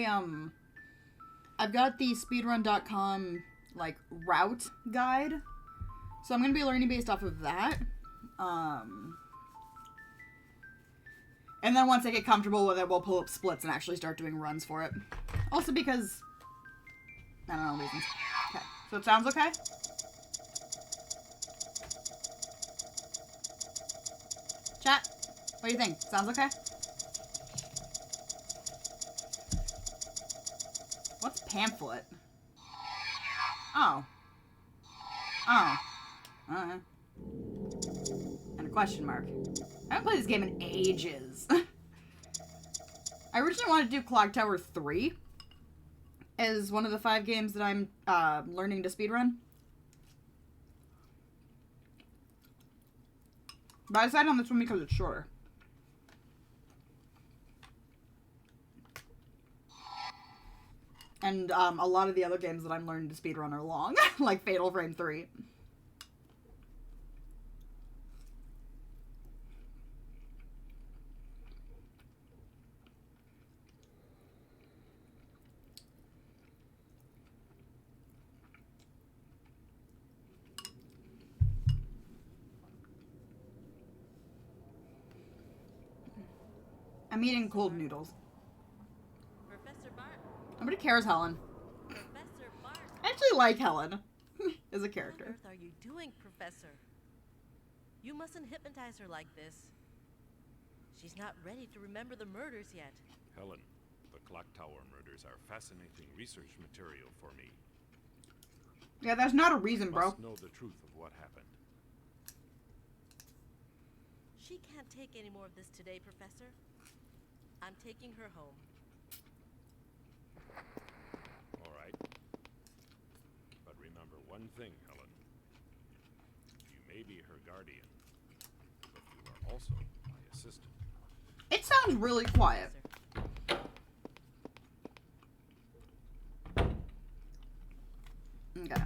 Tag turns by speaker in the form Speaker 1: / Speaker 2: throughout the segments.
Speaker 1: I've got the speedrun.com, like, route guide. So I'm going to be learning based off of that. And then once I get comfortable with it, we'll pull up splits and actually start doing runs for it. Also because, I don't know reasons. Okay, so it sounds okay? Chat, what do you think? Sounds okay? What's pamphlet? Oh. Oh. And a question mark. I haven't played this game in ages. I originally wanted to do Clock Tower 3 as one of the 5 games that I'm learning to speedrun. But I decided on this one because it's shorter. And a lot of the other games that I'm learning to speedrun are long, like Fatal Frame 3. I'm eating cold noodles.
Speaker 2: Professor Bart.
Speaker 1: Nobody cares, Helen.
Speaker 2: Professor Bart.
Speaker 1: I actually like Helen as a character.
Speaker 2: What on earth are you doing, Professor? You mustn't hypnotize her like this. She's not ready to remember the murders yet.
Speaker 3: Helen, the Clock Tower murders are fascinating research material for me.
Speaker 1: Yeah, that's not a reason, bro.
Speaker 3: You must know the truth of what happened.
Speaker 2: She can't take any more of this today, Professor. I'm taking her home.
Speaker 3: All right. But remember one thing, Helen. You may be her guardian, but you are also my assistant.
Speaker 1: It sounds really quiet. Okay.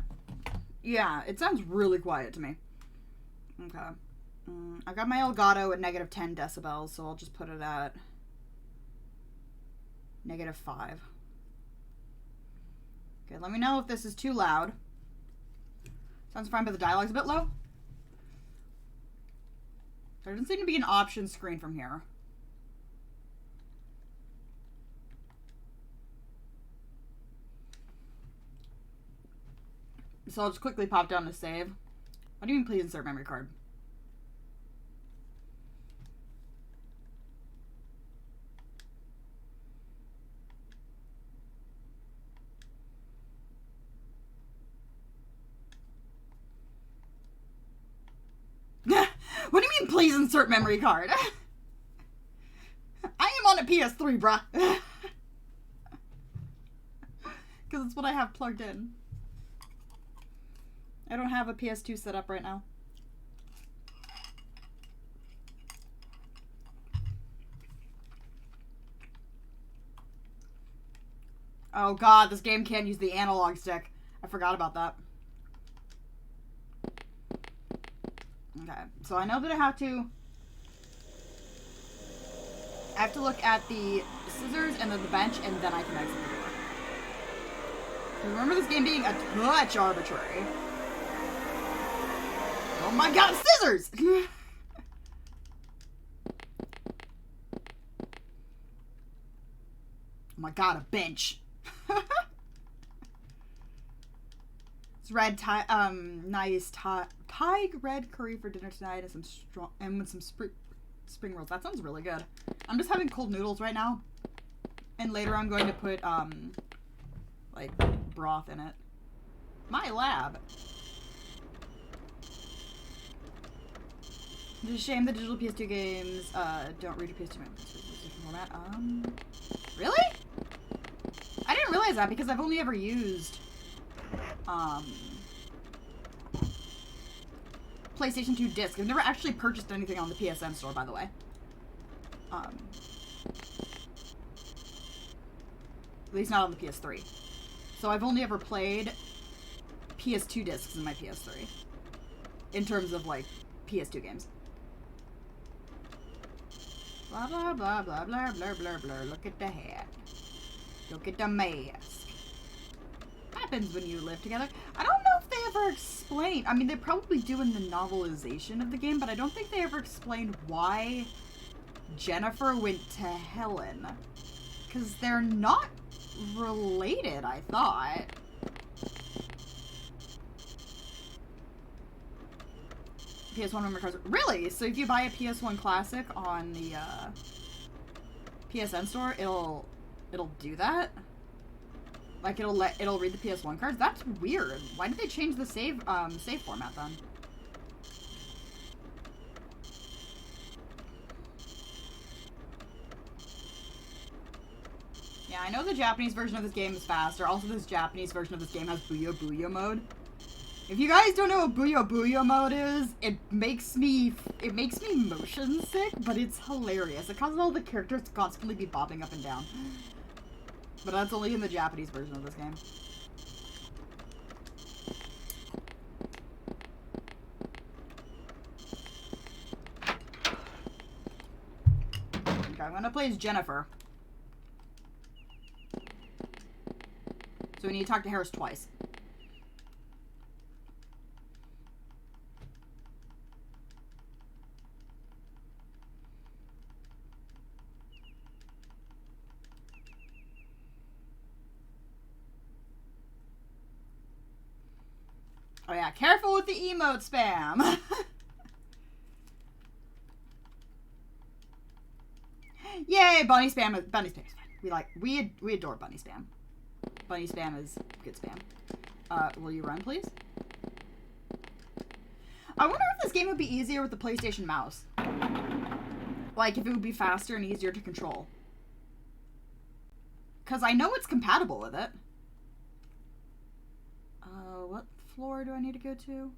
Speaker 1: Yeah, it sounds really quiet to me. Okay. I got my Elgato at negative 10 decibels, so I'll just put it at negative 5. Okay, let me know if this is too loud. Sounds fine, but the dialogue's a bit low. There doesn't seem to be an option screen from here. So I'll just quickly pop down to save. What do you mean, please insert memory card? What do you mean, please insert memory card? I am on a PS3, bruh. Because it's what I have plugged in. I don't have a PS2 set up right now. Oh god, this game can't use the analog stick. I forgot about that. Okay, so I know that I have to look at the scissors and then the bench, and then I can exit the door. Remember this game being a touch arbitrary. Oh my god, scissors! Oh my god, a bench. It's red nice Thai red curry for dinner tonight and with some spring rolls. That sounds really good. I'm just having cold noodles right now. And later I'm going to put like broth in it. My lab. It's a shame the digital PS2 games don't read your PS2 format. Really? I didn't realize that because I've only ever used PlayStation 2 disc. I've never actually purchased anything on the PSN store, by the way. At least not on the PS3. So I've only ever played PS2 discs in my PS3. In terms of, like, PS2 games. Blah, blah, blah, blah, blah, blah, blah, blah. Look at the hat. Look at the mask. Happens when you live together. I don't know if they ever explain. I mean, they probably do in the novelization of the game, but I don't think they ever explained why Jennifer went to Helen. Because they're not related, I thought. PS1 memory cards. Really? So if you buy a PS1 Classic on the PSN store, it'll do that? Like it'll read the PS1 cards? That's weird. Why did they change the save format then? Yeah, I know the Japanese version of this game is faster. Also, this Japanese version of this game has Booyah Booyah mode. If you guys don't know what Booyah Booyah mode is, it makes me motion sick, but it's hilarious. It causes all the characters to constantly be bobbing up and down. But that's only in the Japanese version of this game. Okay, I'm gonna play as Jennifer. So we need to talk to Harris twice. Oh yeah, careful with the emote spam. Yay, bunny spam is fun. We adore bunny spam. Bunny spam is good spam. Will you run, please? I wonder if this game would be easier with the PlayStation mouse. Like, if it would be faster and easier to control. Because I know it's compatible with it. What floor do I need to go to?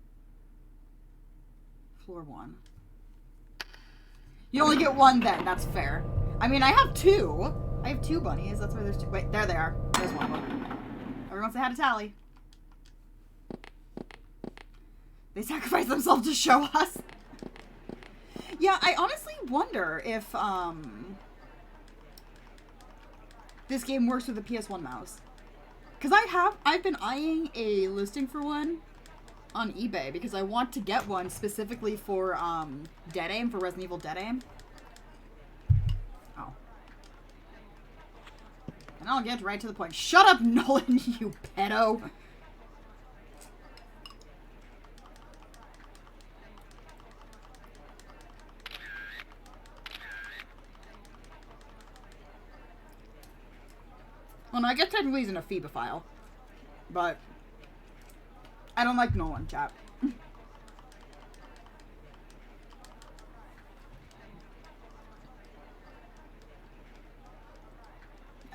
Speaker 1: Floor 1. You only get one then, that's fair. I mean, I have 2. I have 2 bunnies, that's why there's 2. Wait, there they are. There's one of them. Everyone say hi to Tally. They sacrificed themselves to show us. Yeah, I honestly wonder if, this game works with the PS1 mouse. Because I've been eyeing a listing for one on eBay because I want to get one specifically for, Dead Aim, for Resident Evil Dead Aim. Oh. And I'll get right to the point. Shut up, Nolan, you pedo! Well, no, I guess technically he's an ephebophile. But I don't like Nolan, chat.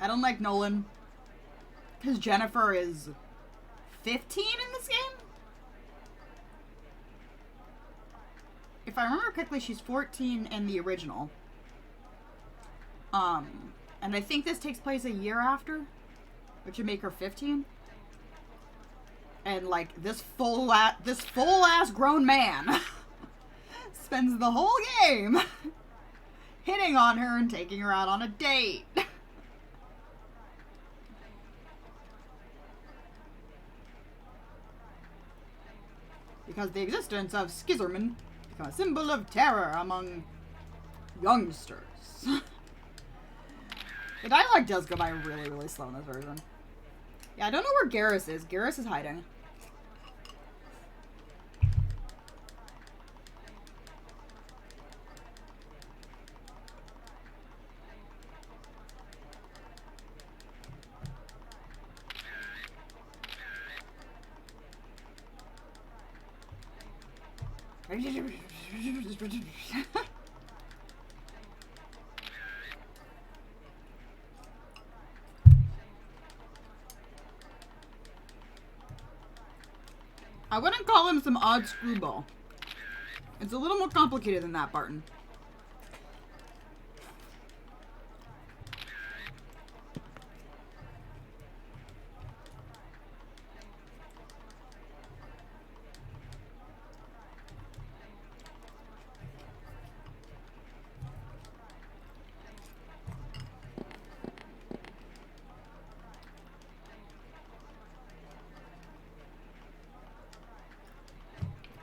Speaker 1: I don't like Nolan. Because Jennifer is 15 in this game? If I remember correctly, she's 14 in the original. And I think this takes place a year after, which would make her 15. And like this full ass grown man spends the whole game hitting on her and taking her out on a date. Because the existence of Skizerman become a symbol of terror among youngsters. The dialogue does go by really, really slow in this version. Yeah, I don't know where Garrus is. Garrus is hiding. I wouldn't call him some odd screwball. It's a little more complicated than that, Barton.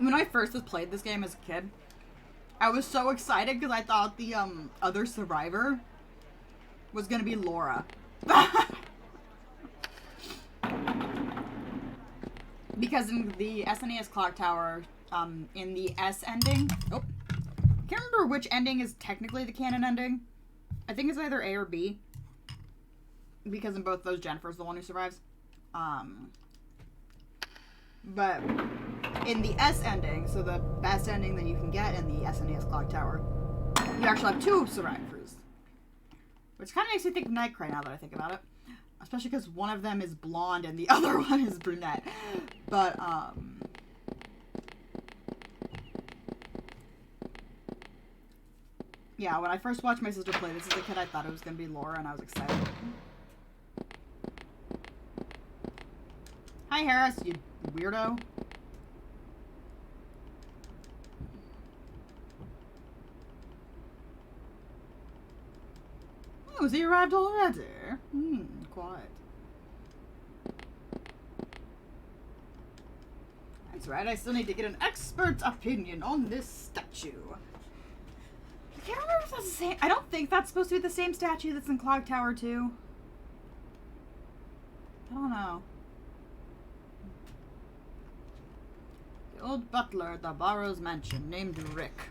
Speaker 1: When I first played this game as a kid, I was so excited because I thought the other survivor was gonna be Laura. Because in the SNES Clock Tower, in the S ending, I can't remember which ending is technically the canon ending. I think it's either A or B. Because in both those, Jennifer's the one who survives. But in the S ending, so the best ending that you can get in the SNES Clock Tower, you actually have 2 survivors. Which kind of makes me think of Nightcry now that I think about it. Especially because one of them is blonde and the other one is brunette. But, yeah, when I first watched my sister play this as a kid, I thought it was going to be Laura, and I was excited. Hi, Harris, you weirdo. Oh, so you arrived already? Quiet. That's right, I still need to get an expert opinion on this statue. I can't remember if that's the same. I don't think that's supposed to be the same statue that's in Clock Tower 2. I don't know. The old butler at the Barrows Mansion, named Rick.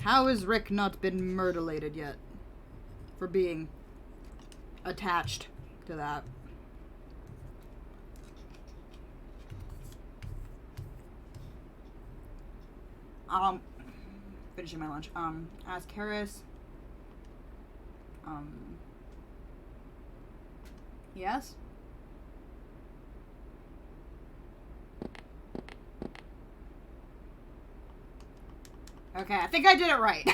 Speaker 1: How has Rick not been murderlated yet? For being attached to that. Finishing my lunch. Ask Harris. Yes? Okay, I think I did it right.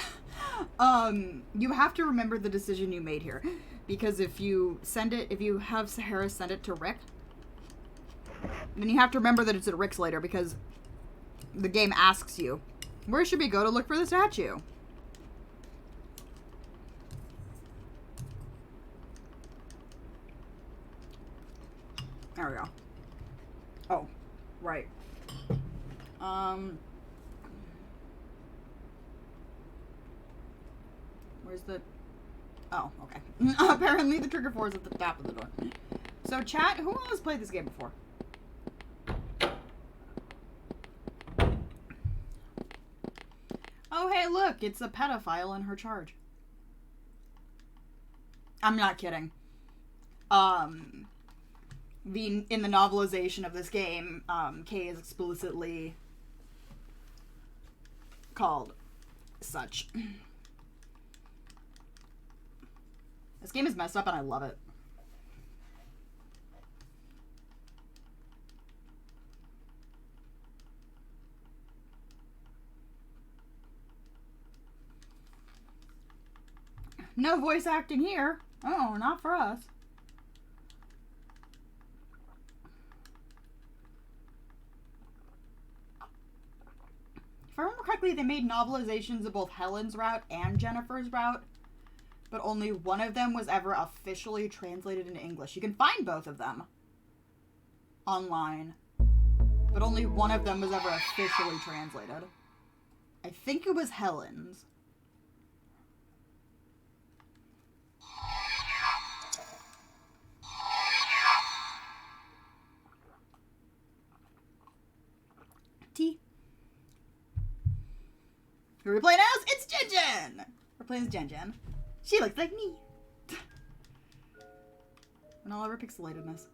Speaker 1: You have to remember the decision you made here. Because if you have Harris send it to Rick, then you have to remember that it's at Rick's later, because the game asks you, where should we go to look for the statue? There we go. Oh, right. Where's the... Oh, okay. Apparently the trigger 4 is at the top of the door. So, chat, who else played this game before? Oh, hey, look, it's a pedophile in her charge. I'm not kidding. In the novelization of this game, Kay is explicitly called such. This game is messed up and I love it. No voice acting here. Oh, not for us. If I remember correctly, they made novelizations of both Helen's route and Jennifer's route, but only one of them was ever officially translated into English. You can find both of them online, but only one of them was ever officially translated. I think it was Helen's. T. Who are we playing as? It's Jen Jen! We're playing as Jen Jen. She looks like me. And all of her pixelatedness.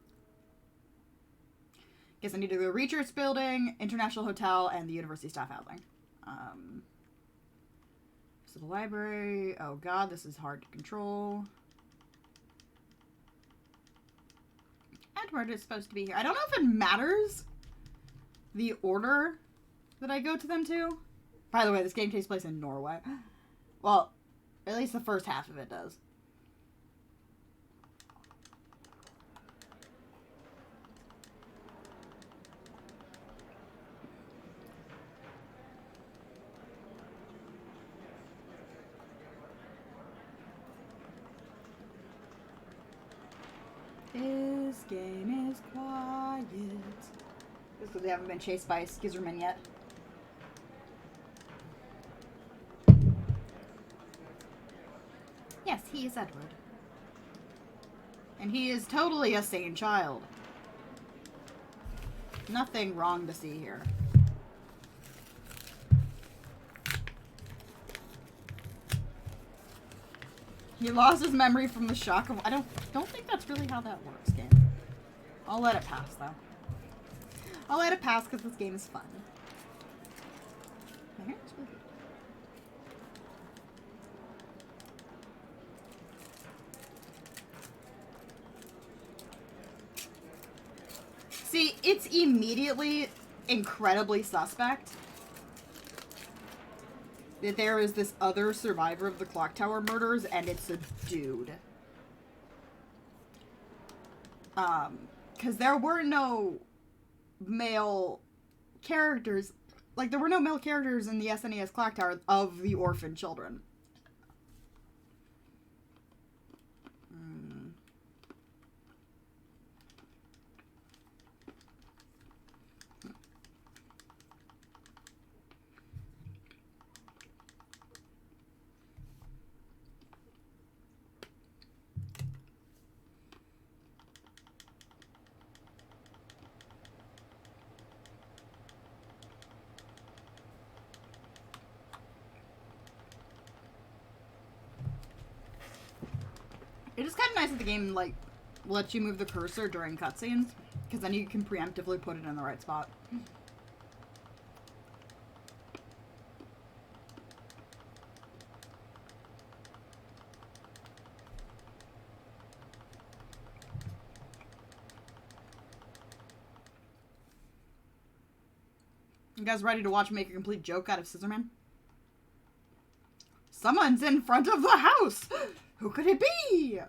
Speaker 1: Guess I need to go Research Building, International Hotel, and the University Staff Housing. So the library. Oh god, this is hard to control. Edward is supposed to be here. I don't know if it matters the order that I go to them to. By the way, this game takes place in Norway. Well, at least the first half of it does. This game is quiet. This because they haven't been chased by a Skizerman yet. he is Edward. And he is totally a sane child. Nothing wrong to see here. He lost his memory from the shock of... I don't think that's really how that works, game. I'll let it pass, though. I'll let it pass because this game is fun. My hair is really good. See, it's immediately incredibly suspect that there is this other survivor of the clock tower murders, and it's a dude. Because there were no male characters, like, there were no male characters in the SNES clock tower of the orphan children. It is kind of nice that the game, like, lets you move the cursor during cutscenes, because then you can preemptively put it in the right spot. You guys ready to watch me make a complete joke out of Scissorman? Someone's in front of the house! Who could it be?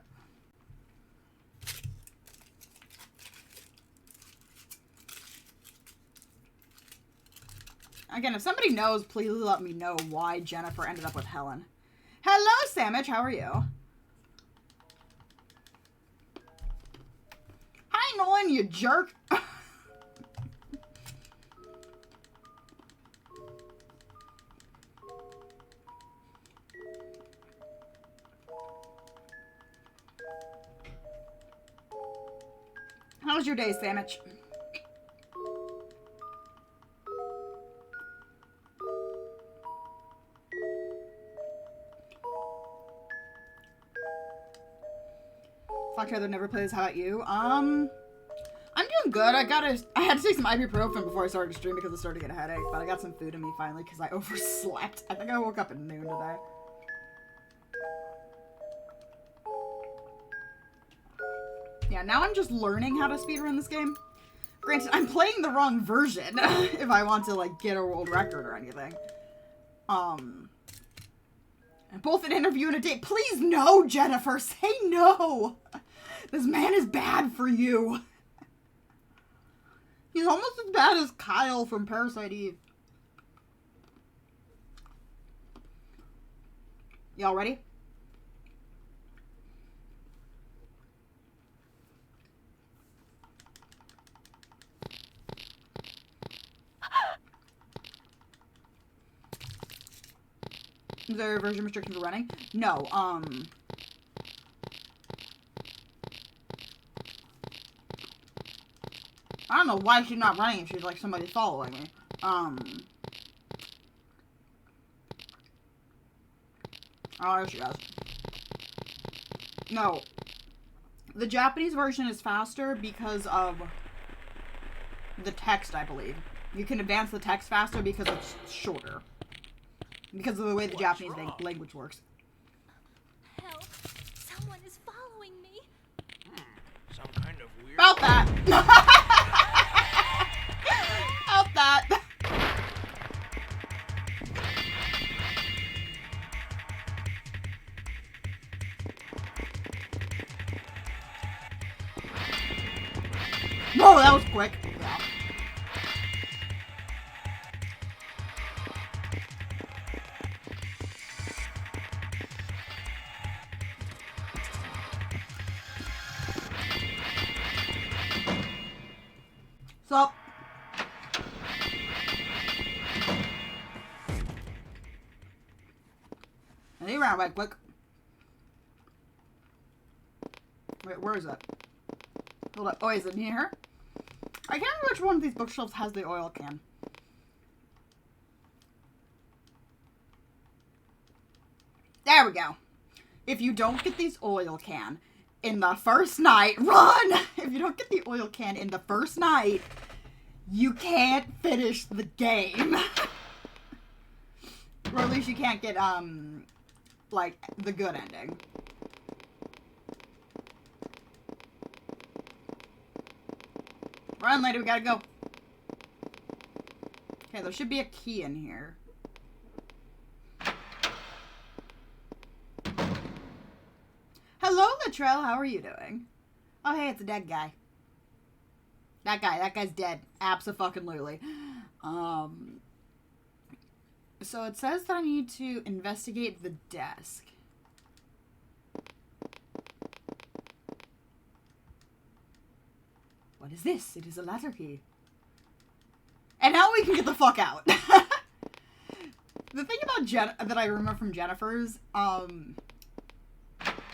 Speaker 1: Again, if somebody knows, please let me know why Jennifer ended up with Helen. Hello, Sandwich. How are you? Hi, Nolan, you jerk. How was your day, Sandwich? Fuck, Heather never plays. How about you? I'm doing good. I had to take some ibuprofen before I started to stream because I started to get a headache, but I got some food in me finally because I overslept. I think I woke up at noon today. Yeah, now I'm just learning how to speedrun this game. Granted, I'm playing the wrong version if I want to, like, get a world record or anything. Both an interview and a date. Please no, Jennifer! Say no! This man is bad for you. He's almost as bad as Kyle from Parasite Eve. Y'all ready? Is there a version restriction for running? No, I don't know why she's not running if she's like somebody following me. Oh, there she goes. No. The Japanese version is faster because of the text, I believe. You can advance the text faster because it's shorter. Because of the way the Japanese language works.
Speaker 4: Help! Someone is following me.
Speaker 3: Some kind of weird...
Speaker 1: About that! About that! Whoa, that was quick. Yeah. So, he ran right quick. where is it? Hold up. Oh, is it in here? I can't remember which one of these bookshelves has the oil can. There we go. If you don't get these oil can in the first night, run! If you don't get the oil can in the first night, you can't finish the game. Or at least you can't get, like, the good ending. Run, lady, we gotta go. Okay, there should be a key in here. Hello, Latrell, how are you doing? Oh, hey, it's a dead guy. That guy's dead. Abso-fucking-lutely. So it says that I need to investigate the desk. What is this? It is a ladder key. And now we can get the fuck out. The thing about that I remember from Jennifer's,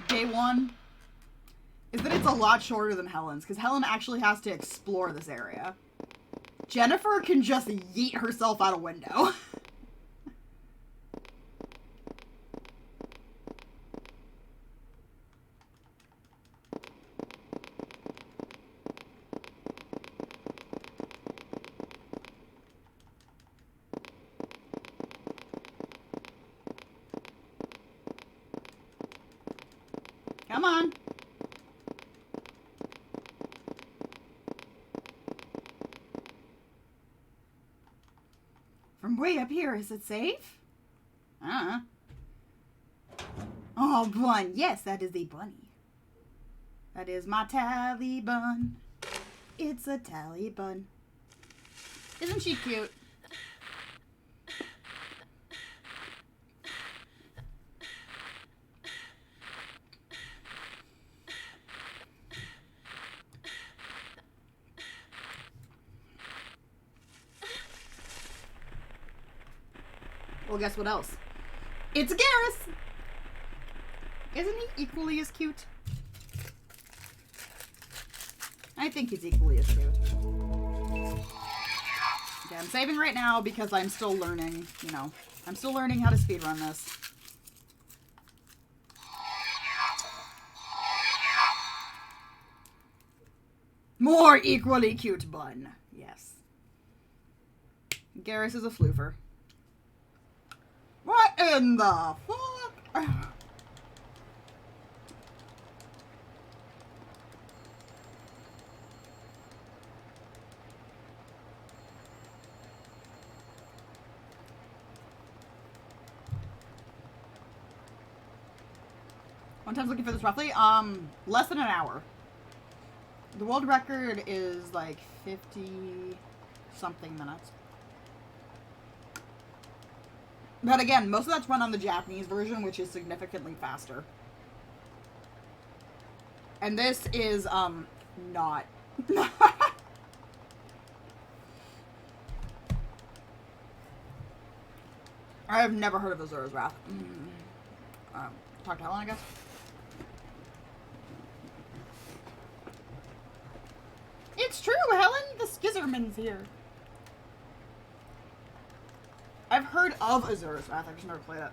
Speaker 1: day one, is that it's a lot shorter than Helen's, because Helen actually has to explore this area. Jennifer can just yeet herself out a window. Come on. From way up here, is it safe? Oh, bun. Yes, that is the bunny. That is my tally bun. It's a tally bun. Isn't she cute? Well, guess what else? It's Garrus! Isn't he equally as cute? I think he's equally as cute. Okay, I'm saving right now because I'm still learning, you know. I'm still learning how to speedrun this. More equally cute bun. Yes. Garrus is a floofer. What in the fuck? One time's looking for this roughly? Less than an hour. The world record is like 50-something minutes. But again, most of that's run on the Japanese version, which is significantly faster. And this is, not. I have never heard of Azura's Wrath. Talk to Helen, I guess. It's true, Helen! The Skizerman's here. I've heard of Azura's Wrath, I've just never played it.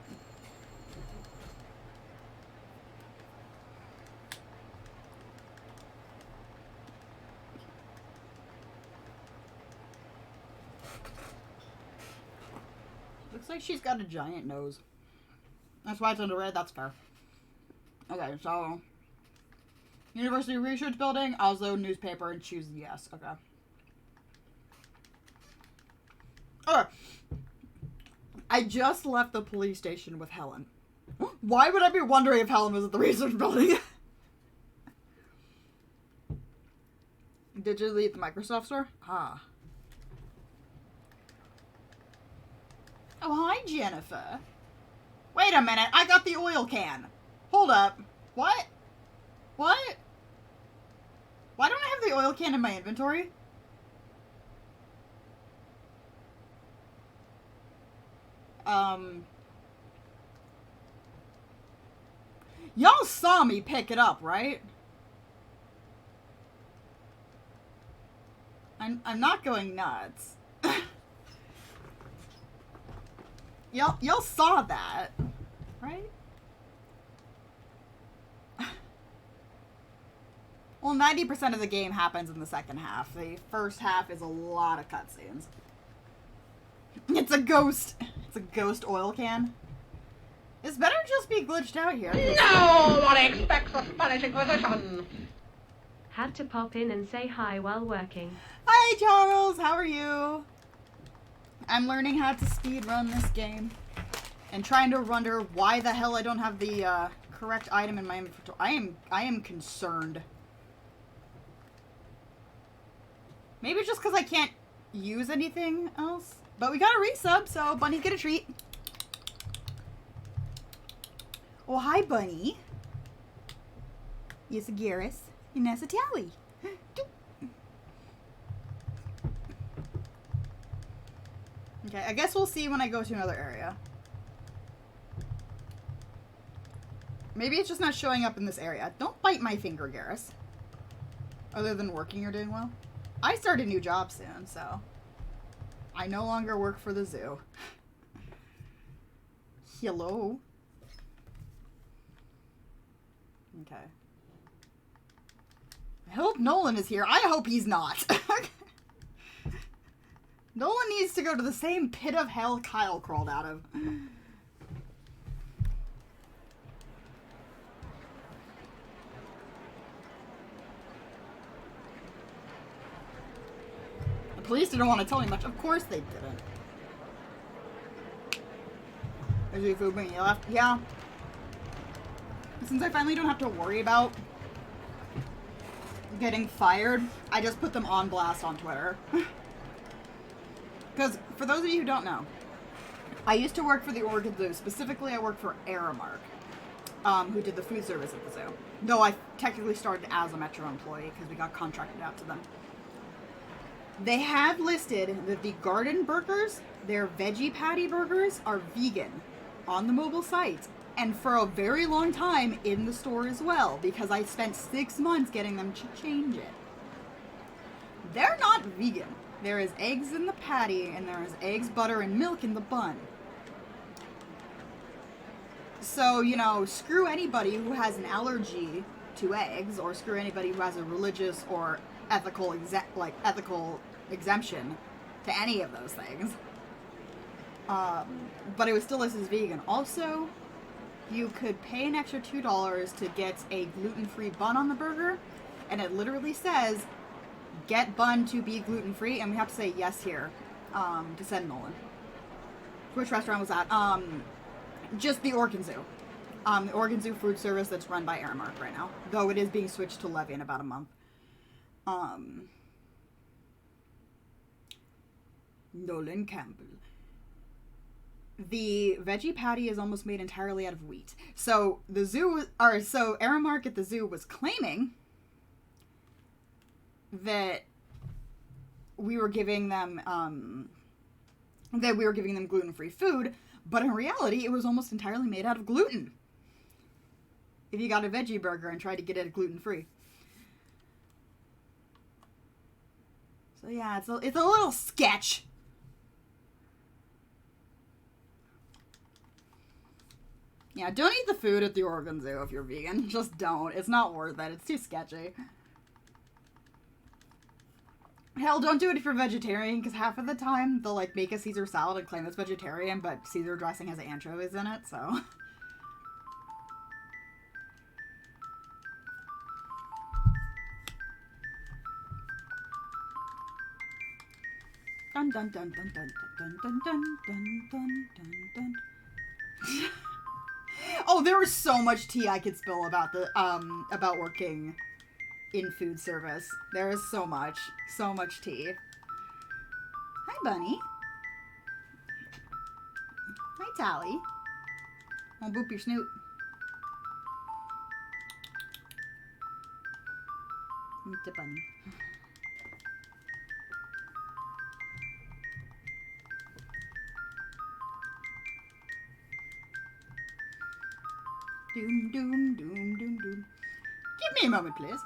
Speaker 1: Looks like she's got a giant nose. That's why it's under red, that's fair. Okay, so... University Research Building, Oslo newspaper, and choose yes. Okay. Okay. I just left the police station with Helen. Why would I be wondering if Helen was at the research building? Did you leave the Microsoft store? Ah. Oh, hi, Jennifer. Wait a minute, I got the oil can. Hold up. What? What? Why don't I have the oil can in my inventory? Y'all saw me pick it up, right? I'm not going nuts. Y'all saw that, right? Well, 90% of the game happens in the second half. The first half is a lot of cutscenes. It's a ghost. It's a ghost oil can. This better just be glitched out here.
Speaker 5: No one expects a Spanish Inquisition.
Speaker 6: Had to pop in and say hi while working.
Speaker 1: Hi, Charles. How are you? I'm learning how to speedrun this game. And trying to wonder why the hell I don't have the correct item in my inventory. I am concerned. Maybe it's just because I can't use anything else. But we got a resub, so Bunny's get a treat. Oh, hi, Bunny. Yes, Garrus. And that's a Tally. Okay, I guess we'll see when I go to another area. Maybe it's just not showing up in this area. Don't bite my finger, Garrus. Other than working, you're doing well. I start a new job soon, so I no longer work for the zoo. Hello. Okay. I hope Nolan is here. I hope he's not. Nolan needs to go to the same pit of hell Kyle crawled out of. The police didn't want to tell me much. Of course they didn't. There's your food when you left. Yeah. Since I finally don't have to worry about getting fired, I just put them on blast on Twitter. Because, for those of you who don't know, I used to work for the Oregon Zoo. Specifically, I worked for Aramark, who did the food service at the zoo. Though I technically started as a Metro employee because we got contracted out to them. They had listed that the garden burgers, their veggie patty burgers, are vegan on the mobile site. And for a very long time in the store as well, because I spent 6 months getting them to change it. They're not vegan. There is eggs in the patty, and there is eggs, butter, and milk in the bun. So, you know, screw anybody who has an allergy to eggs, or screw anybody who has a religious or ethical exemption to any of those things. But it was still listed as vegan. Also, you could pay an extra $2 to get a gluten-free bun on the burger, and it literally says, get bun to be gluten-free, and we have to say yes here, to send Nolan. Which restaurant was that? Just the Oregon Zoo. The Oregon Zoo food service that's run by Aramark right now, though it is being switched to Levy in about a month. Nolan Campbell. The veggie patty is almost made entirely out of wheat. So the zoo, so Aramark at the zoo was claiming that we were giving them gluten-free food, but in reality, it was almost entirely made out of gluten. If you got a veggie burger and tried to get it gluten-free. So yeah, it's a little sketch. Yeah, don't eat the food at the Oregon Zoo if you're vegan. Just don't. It's not worth it. It's too sketchy. Hell, don't do it if you're vegetarian, because half of the time they'll, like, make a Caesar salad and claim it's vegetarian, but Caesar dressing has anchovies in it, so... Dun dun dun dun dun dun dun dun dun dun dun dun. Oh, there was so much tea I could spill about about working in food service. There is so much tea. Hi, Bunny. Hi, Tally. Won't boop your snoot. Meet the bunny. Doom, doom, doom, doom, doom. Give me a moment, please.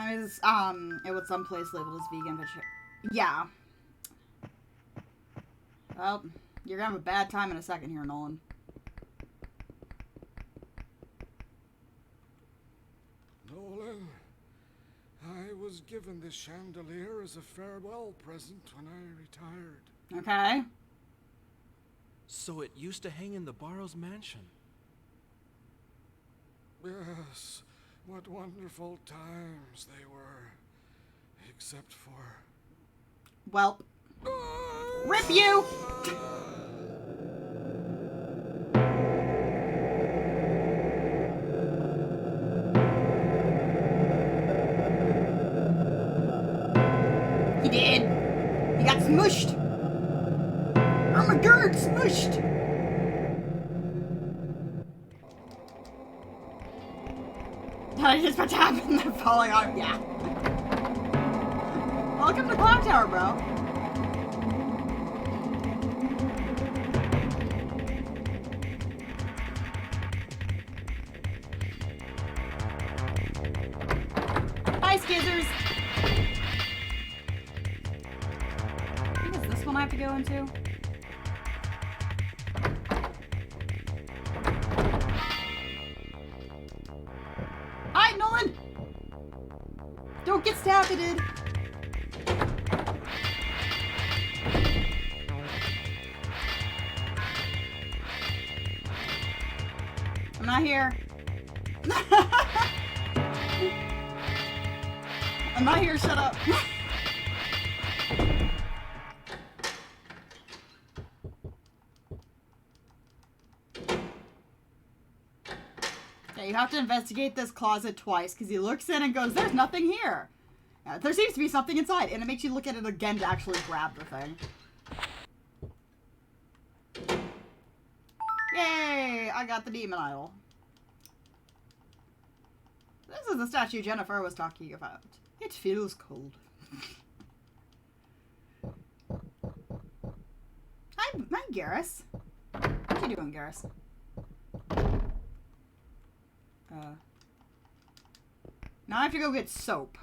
Speaker 1: It was someplace labeled as vegan, but yeah. Well, you're gonna have a bad time in a second here, Nolan.
Speaker 7: Nolan, I was given this chandelier as a farewell present when I retired.
Speaker 1: Okay.
Speaker 8: So it used to hang in the Barrows mansion.
Speaker 7: Yes, what wonderful times they were. Except for...
Speaker 1: Well, rip you! He did. He got smushed. Oh my god, smushed. That is just what's happened. They're falling off. Yeah. Welcome to Clock Tower, bro. Bye, Skizzers. I think it's this one I have to go into. Hi, Nolan! Don't get stabbed, dude. I'm not here. I'm not here, shut up. Okay, you have to investigate this closet twice because he looks in and goes, there's nothing here. There seems to be something inside, and it makes you look at it again to actually grab the thing. Yay! I got the demon idol. This is the statue Jennifer was talking about. It feels cold. Hi, Garrus. What you doing, Garrus? Now I have to go get soap.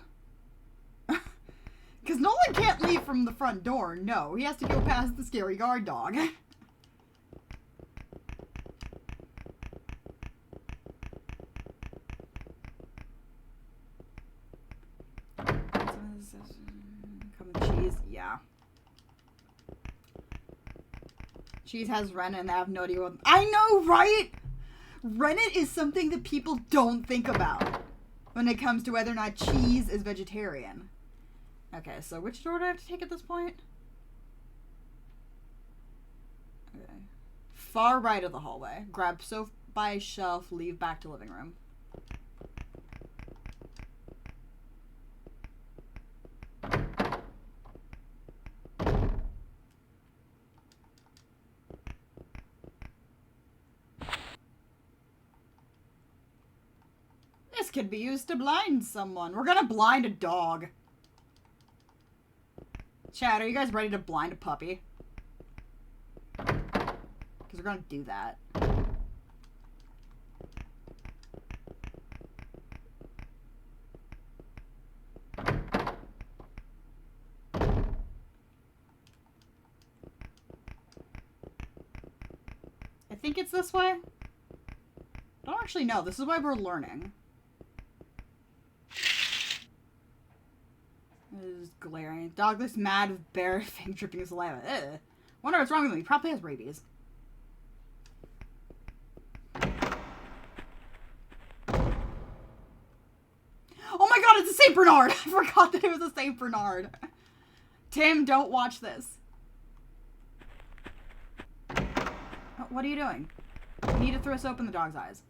Speaker 1: Because Nolan can't leave from the front door. No, he has to go past the scary guard dog. Cheese, yeah. Cheese has rennet and I have no idea what... I know, right? Rennet is something that people don't think about when it comes to whether or not cheese is vegetarian. Okay, so which door do I have to take at this point? Okay. Far right of the hallway. Grab soap by shelf, leave back to living room. This could be used to blind someone. We're gonna blind a dog. Chad, are you guys ready to blind a puppy? Because we're gonna do that. I think it's this way. I don't actually know. This is why we're learning. This is glaring. Dog looks mad with bare thing dripping his saliva. Ugh. Wonder what's wrong with him. He probably has rabies. Oh my god, it's a St. Bernard! I forgot that it was a St. Bernard. Tim, don't watch this. Oh, what are you doing? You need to throw soap in the dog's eyes.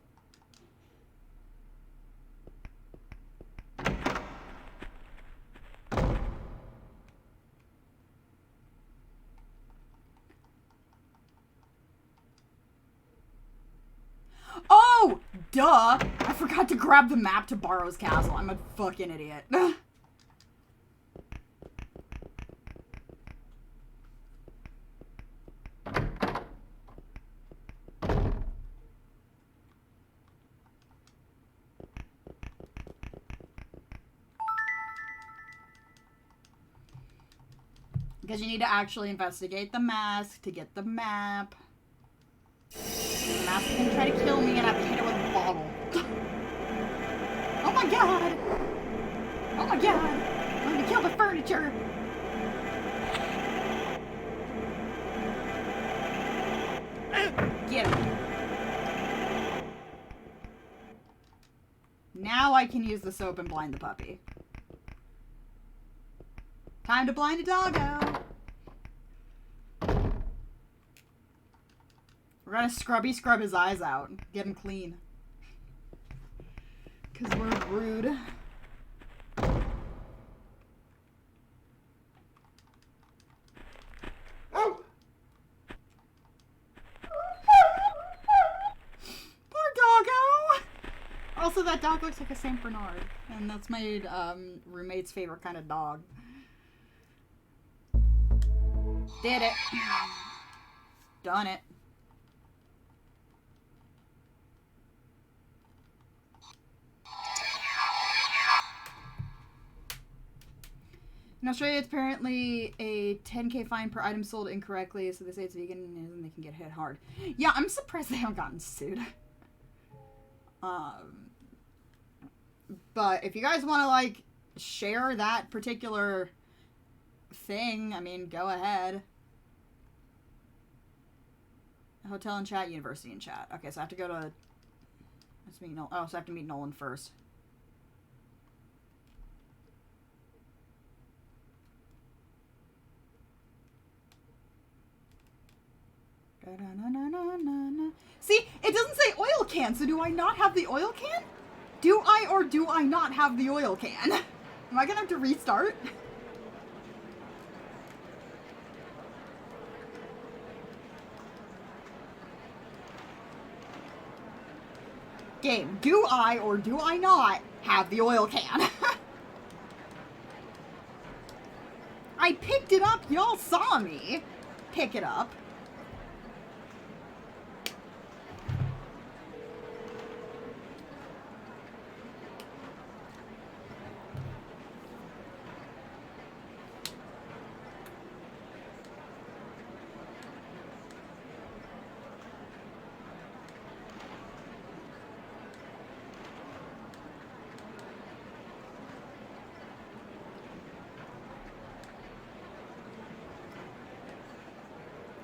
Speaker 1: Oh! Duh! I forgot to grab the map to Barrow's Castle. I'm a fucking idiot. Because you need to actually investigate the mask to get the map. The mask can try to kill me and I have to hit it with a bottle. Oh my god! Oh my god! I'm gonna kill the furniture! Get him. Now I can use the soap and blind the puppy. Time to blind a doggo! We're gonna scrub his eyes out. Get him clean. Cause we're rude. Poor doggo! Also, that dog looks like a Saint Bernard. And that's my roommate's favorite kind of dog. Did it. Done it. In Australia, it's apparently a 10K fine per item sold incorrectly, so they say it's vegan and they can get hit hard. Yeah, I'm surprised they haven't gotten sued. But if you guys want to, like, share that particular thing, I mean, go ahead. Hotel in chat, university in chat. Okay, so I have to go to... Let's meet Nolan. Oh, so I have to meet Nolan first. See, it doesn't say oil can, so do I not have the oil can? Do I or do I not have the oil can? Am I gonna have to restart? Game, do I or do I not have the oil can? I picked it up, y'all saw me pick it up.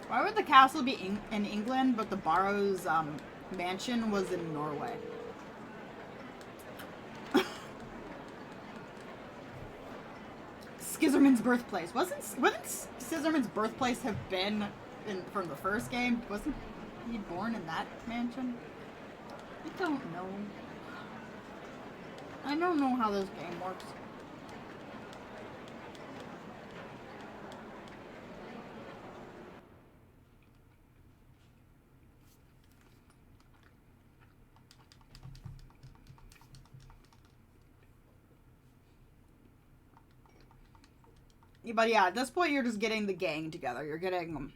Speaker 1: Why would the castle be in England, but the Barrow's mansion was in Norway? Skizerman's birthplace. Wouldn't Skizerman's birthplace have been from the first game? Wasn't he born in that mansion? I don't know. I don't know how this game works. But yeah, at this point, you're just getting the gang together. You're getting,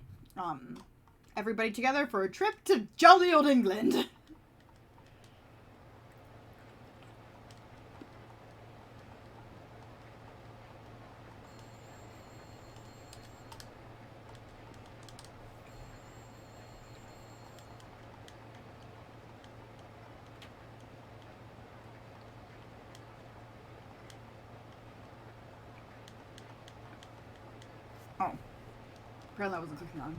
Speaker 1: everybody together for a trip to jolly old England. Oh. Apparently I wasn't clicking on.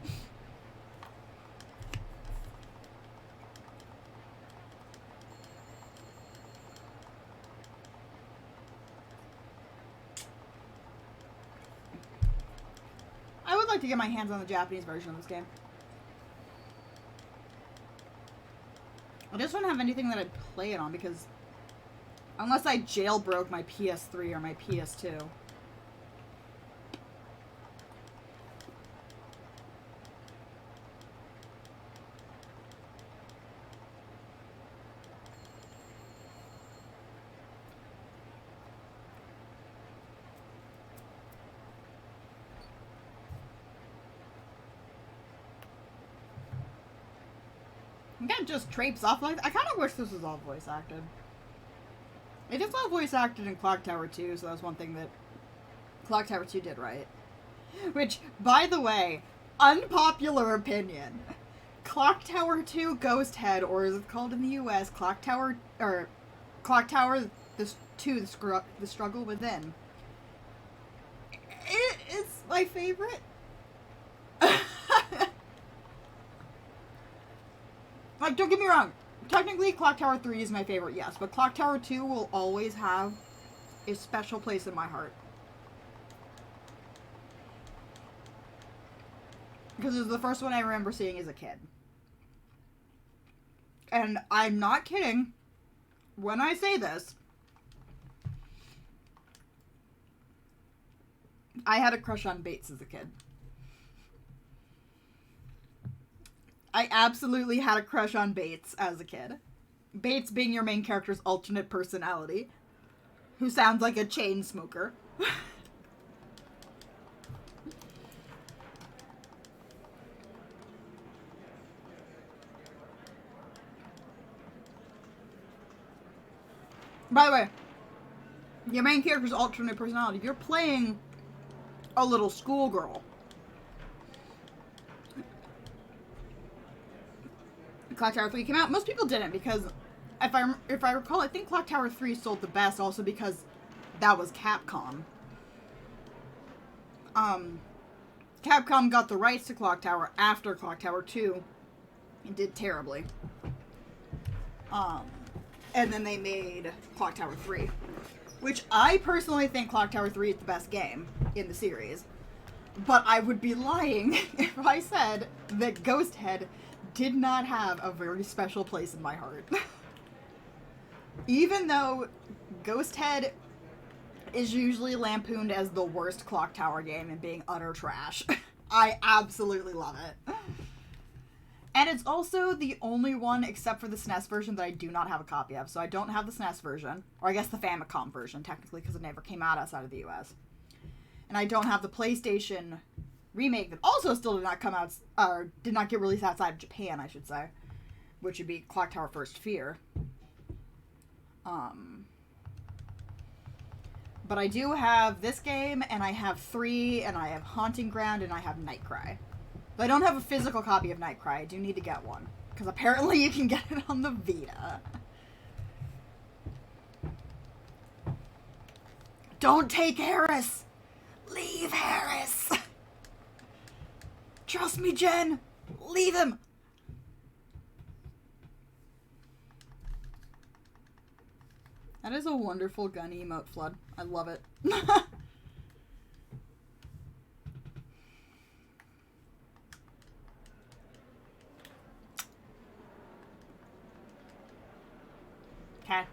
Speaker 1: I would like to get my hands on the Japanese version of this game. I just don't have anything that I'd play it on because... Unless I jailbroke my PS3 or my PS2. You can't just traipse off like that. I kind of wish this was all voice acted. It is all voice acted in Clock Tower 2, so that's one thing that Clock Tower 2 did right. Which, by the way, unpopular opinion. Clock Tower 2 Ghost Head, or as it's called in the US, Clock Tower the Struggle Within. It's my favorite. Like, don't get me wrong. Technically, Clock Tower 3 is my favorite, yes. But Clock Tower 2 will always have a special place in my heart. Because it was the first one I remember seeing as a kid. And I'm not kidding when I say this. I had a crush on Bates as a kid. I absolutely had a crush on Bates as a kid. Bates being your main character's alternate personality, who sounds like a chain smoker. By the way, your main character's alternate personality, you're playing a little schoolgirl. Clock Tower 3 came out. Most people didn't, because if I recall, I think Clock Tower 3 sold the best, also because that was Capcom. Capcom got the rights to Clock Tower after Clock Tower 2 and did terribly. And then they made Clock Tower 3, which I personally think Clock Tower 3 is the best game in the series. But I would be lying if I said that Ghost Head did not have a very special place in my heart. Even though Ghost Head is usually lampooned as the worst Clock Tower game and being utter trash, I absolutely love it. And it's also the only one, except for the SNES version, that I do not have a copy of. So I don't have the SNES version, or I guess the Famicom version, technically, because it never came out outside of the US. And I don't have the PlayStation remake that also still did not come out, or did not get released outside of Japan, I should say, which would be Clock Tower First Fear. But I do have this game, and I have 3, and I have Haunting Ground, and I have Nightcry. But I don't have a physical copy of Nightcry. I do need to get one, because apparently you can get it on the Vita. Don't take Harris! Leave Harris! Trust me, Jen! Leave him! That is a wonderful gun emote, Flood. I love it. Okay.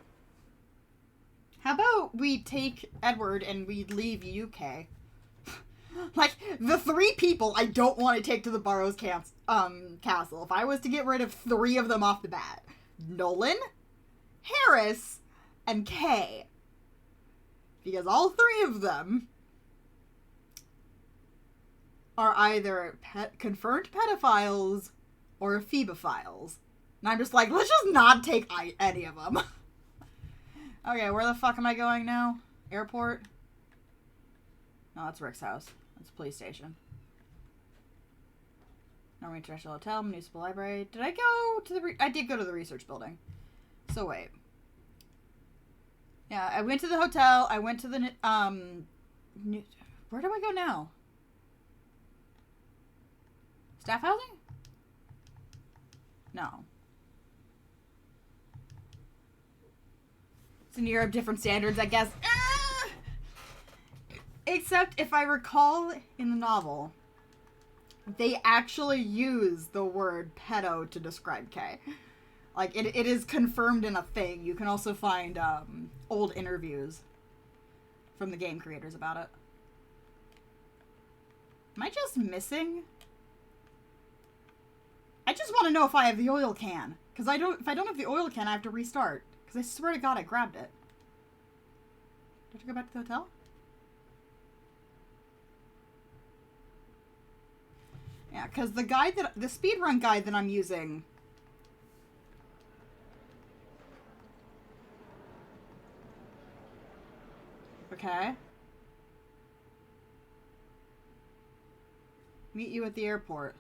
Speaker 1: How about we take Edward and we leave UK? Like, the 3 people I don't want to take to the Burrows castle. If I was to get rid of 3 of them off the bat. Nolan, Harris, and Kay. Because all 3 of them are either confirmed pedophiles or ephebophiles. And I'm just like, let's just not take any of them. Okay, where the fuck am I going now? Airport? No, that's Rick's house. That's PlayStation. Norway International Hotel, Municipal Library. Did I go to the... I did go to the research building. So wait. Yeah, I went to the hotel. I went to the... where do I go now? Staff housing? No. It's in Europe, different standards, I guess. Except, if I recall in the novel, they actually use the word pedo to describe Kay. Like, it is confirmed in a thing. You can also find old interviews from the game creators about it. Am I just missing? I just want to know if I have the oil can. Because if I don't have the oil can, I have to restart. Because I swear to God I grabbed it. Do I have to go back to the hotel? Yeah, because the speedrun guide that I'm using... Okay. Meet you at the airport.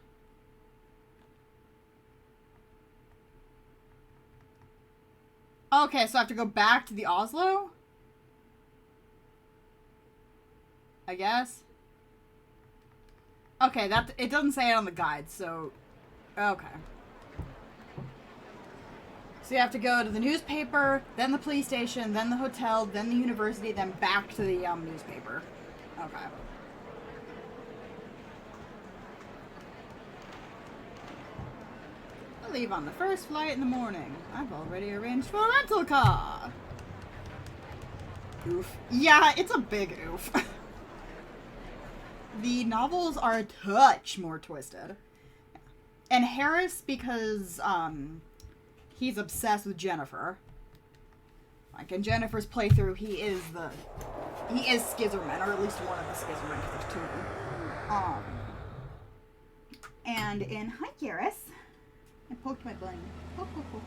Speaker 1: Okay, so I have to go back to the Oslo? I guess. Okay, that it doesn't say it on the guide, so okay. So you have to go to the newspaper, then the police station, then the hotel, then the university, then back to the newspaper. Okay. I'll leave on the first flight in the morning. I've already arranged for a rental car. Oof. Yeah, it's a big oof. The novels are a touch more twisted. And Harris, because, he's obsessed with Jennifer. Like, in Jennifer's playthrough, he is Skizerman, or at least one of the Skizermen, because there's two of them. And in, hi, Garrus. I poked my bunny. Poke, poke, poke.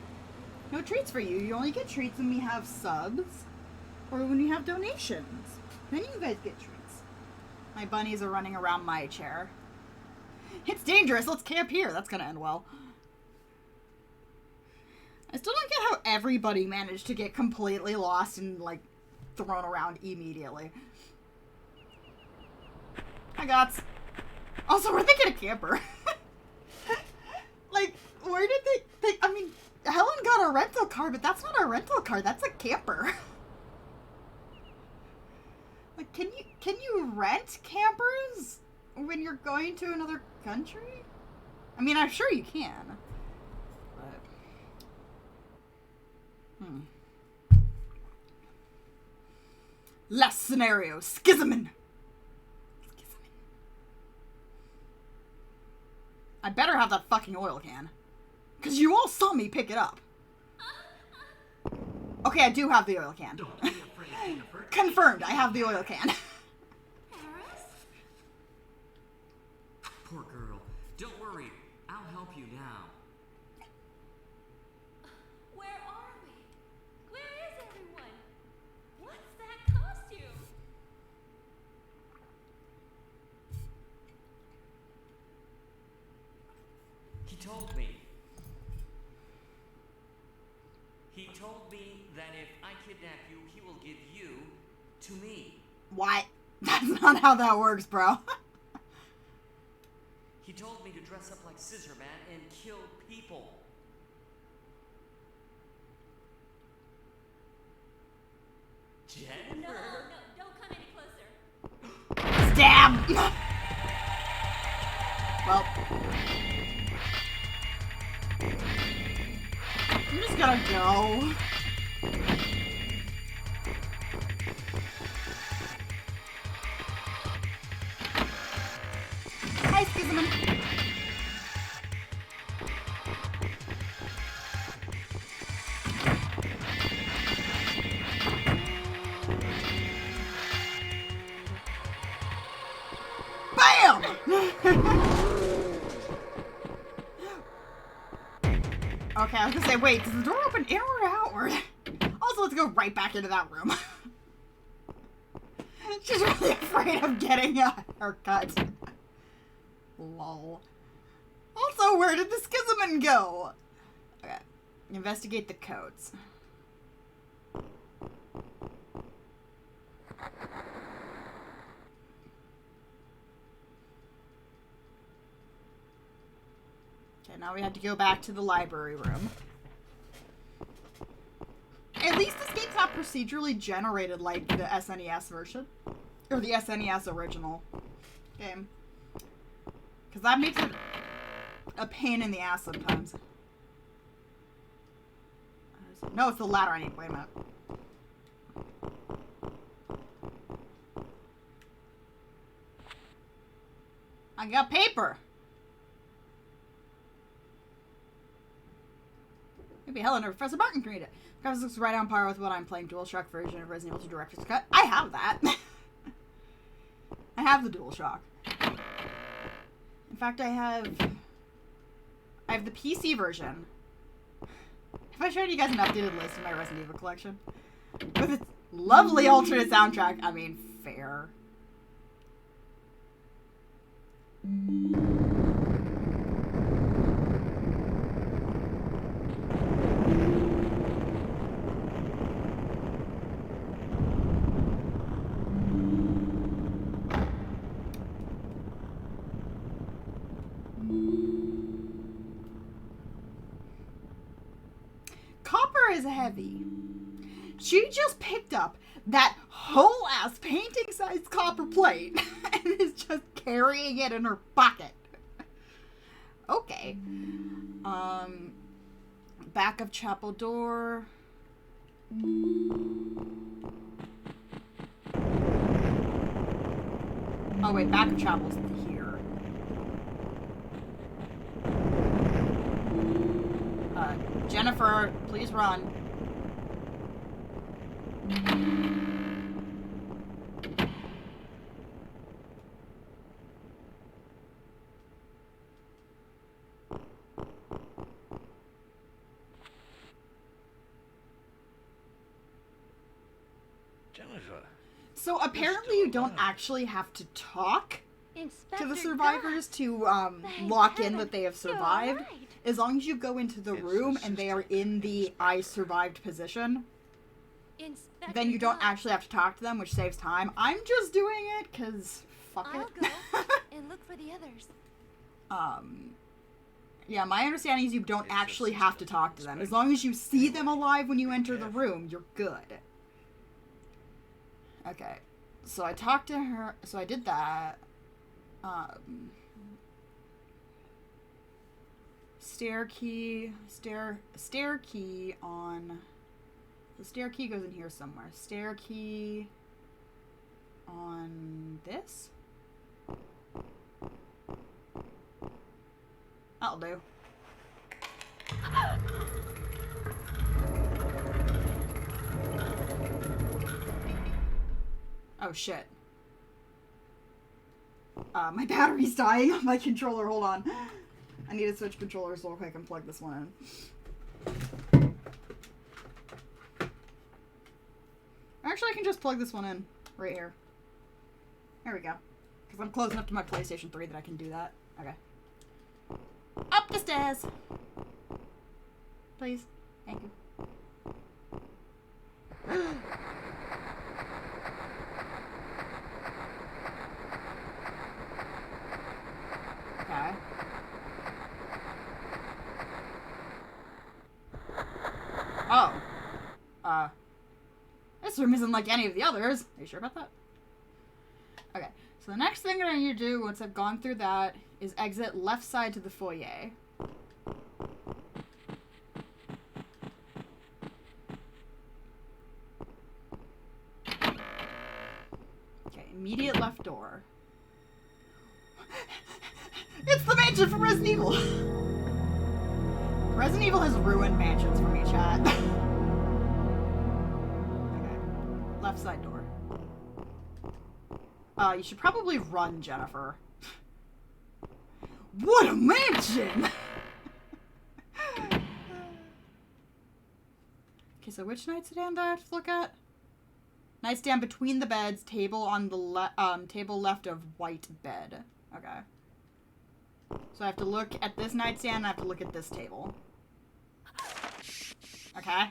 Speaker 1: No treats for you. You only get treats when we have subs, or when you have donations. Then you guys get treats. My bunnies are running around my chair. It's dangerous. Let's camp here. That's gonna end well. I still don't get how everybody managed to get completely lost and, like, thrown around immediately. Hi, Gots. Also, where'd they get a camper? Like, where did they... I mean, Helen got a rental car, but that's not a rental car. That's a camper. Like, can you rent campers when you're going to another country? I mean, I'm sure you can. But... Last scenario, Schism. I better have that fucking oil can. Because you all saw me pick it up. Okay, I do have the oil can.
Speaker 8: Don't be afraid, Jennifer.
Speaker 1: Confirmed, I have the oil can.
Speaker 4: Harris?
Speaker 9: Poor girl. Don't worry. I'll help you now.
Speaker 4: Where are we? Where is everyone? What's that costume?
Speaker 9: He told me. He told me that if I kidnap you, he will give you to me.
Speaker 1: What? That's not how that works, bro.
Speaker 9: He told me to dress up like Scissorman and kill people. Jennifer?
Speaker 4: No, don't come any closer.
Speaker 1: Stab! Well. I'm just gonna go. Hi, Schism. Bam! Okay, I was gonna say, wait, does the door open inward or outward? Also, let's go right back into that room. She's really afraid of getting a haircut. Lol. Also, where did the Schism go? Okay. Investigate the codes. Okay, now we have to go back to the library room. At least this game's not procedurally generated like the SNES version. Or the SNES original game. Because that makes it a pain in the ass sometimes. No, it's the ladder I need. Wait a minute. I got paper! Maybe Helen or Professor Barton can read it. Graphics looks right on par with what I'm playing. DualShock version of Resident Evil 2 Director's Cut. I have that. I have the DualShock. In fact, I have the PC version. Have I showed you guys an updated list of my Resident Evil collection? With its lovely alternate soundtrack. I mean, fair. Copper is heavy. She just picked up that whole ass painting sized copper plate and is just carrying it in her pocket. Okay. Back of chapel door. Oh wait, back of chapel's here. Jennifer, please run.
Speaker 3: Jennifer.
Speaker 1: So apparently you don't actually have to talk to the survivors to lock in that they have survived. As long as you go into the room and they are in the I survived position, then you don't actually have to talk to them, which saves time. I'm just doing it because fuck it.
Speaker 4: I'll go and look for the others.
Speaker 1: Yeah, my understanding is you don't actually have to talk to them. As long as you see them alive when you enter the room, you're good. Okay, so I talked to her, so I did that. Stair key on, the stair key goes in here somewhere. Stair key on this? That'll do. Oh shit. My battery's dying on my controller. Hold on. I need to switch controllers real quick and plug this one in. Actually, I can just plug this one in right here. There we go. Because I'm close enough to my PlayStation 3 that I can do that. Okay. Up the stairs! Please. Thank you. Okay. Oh. This room isn't like any of the others. Are you sure about that? Okay. So the next thing that I need to do once I've gone through that is exit left side to the foyer. Okay, immediate left door. It's the mansion from Resident Evil! Resident Evil has ruined mansions for me, chat. Okay. Left side door. You should probably run, Jennifer. What a mansion! Okay, so which nightstand do I have to look at? Nightstand between the beds, table on the table left of white bed. Okay. So I have to look at this nightstand, and I have to look at this table. Okay.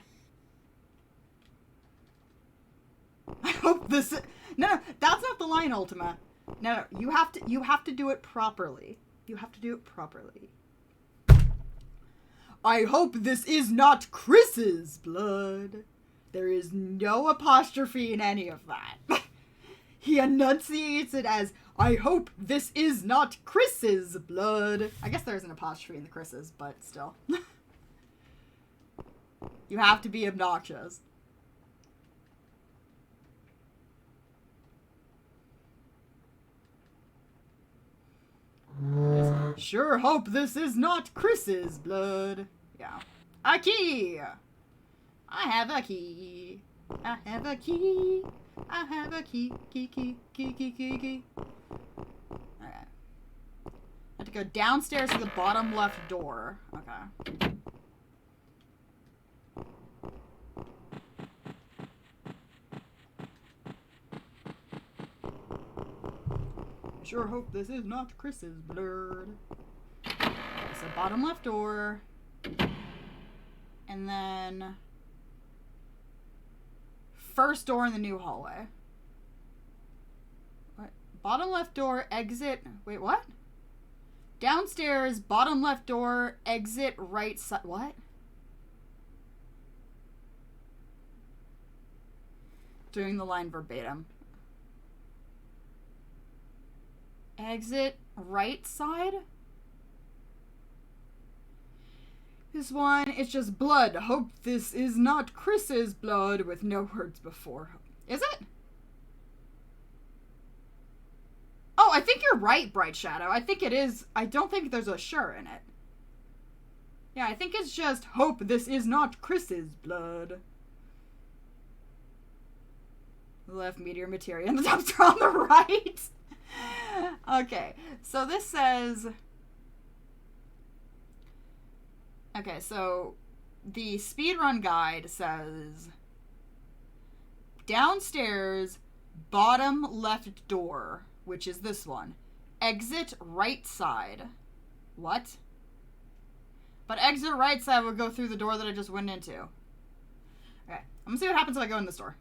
Speaker 1: I hope this... No, that's not the line, Ultima. No, you have to do it properly. You have to do it properly. I hope this is not Chris's blood. There is no apostrophe in any of that. He enunciates it as, I hope this is not Chris's blood. I guess there's an apostrophe in the Chris's, but still. You have to be obnoxious. Sure hope this is not Chris's blood. Yeah. A key! I have a key. I have a key. I have a key. Key. Okay. I have to go downstairs to the bottom left door. Okay. Sure hope this is not Chris's blood. Okay, so bottom left door. And then first door in the new hallway. What? Bottom left door, exit. Wait, what? Downstairs, bottom left door, exit right side. What? Doing the line verbatim. Exit right side? This one, it's just blood. Hope this is not Chris's blood with no words before. Is it? Oh, I think you're right, Bright Shadow. I think it is. I don't think there's a sure in it. Yeah, I think it's just hope this is not Chris's blood. Left meteor materia and the dumpster on the right. Okay, so this says... Okay, so the speedrun guide says downstairs, bottom left door, which is this one. Exit right side. What? But exit right side would go through the door that I just went into. Okay, I'm gonna see what happens if I go in this door.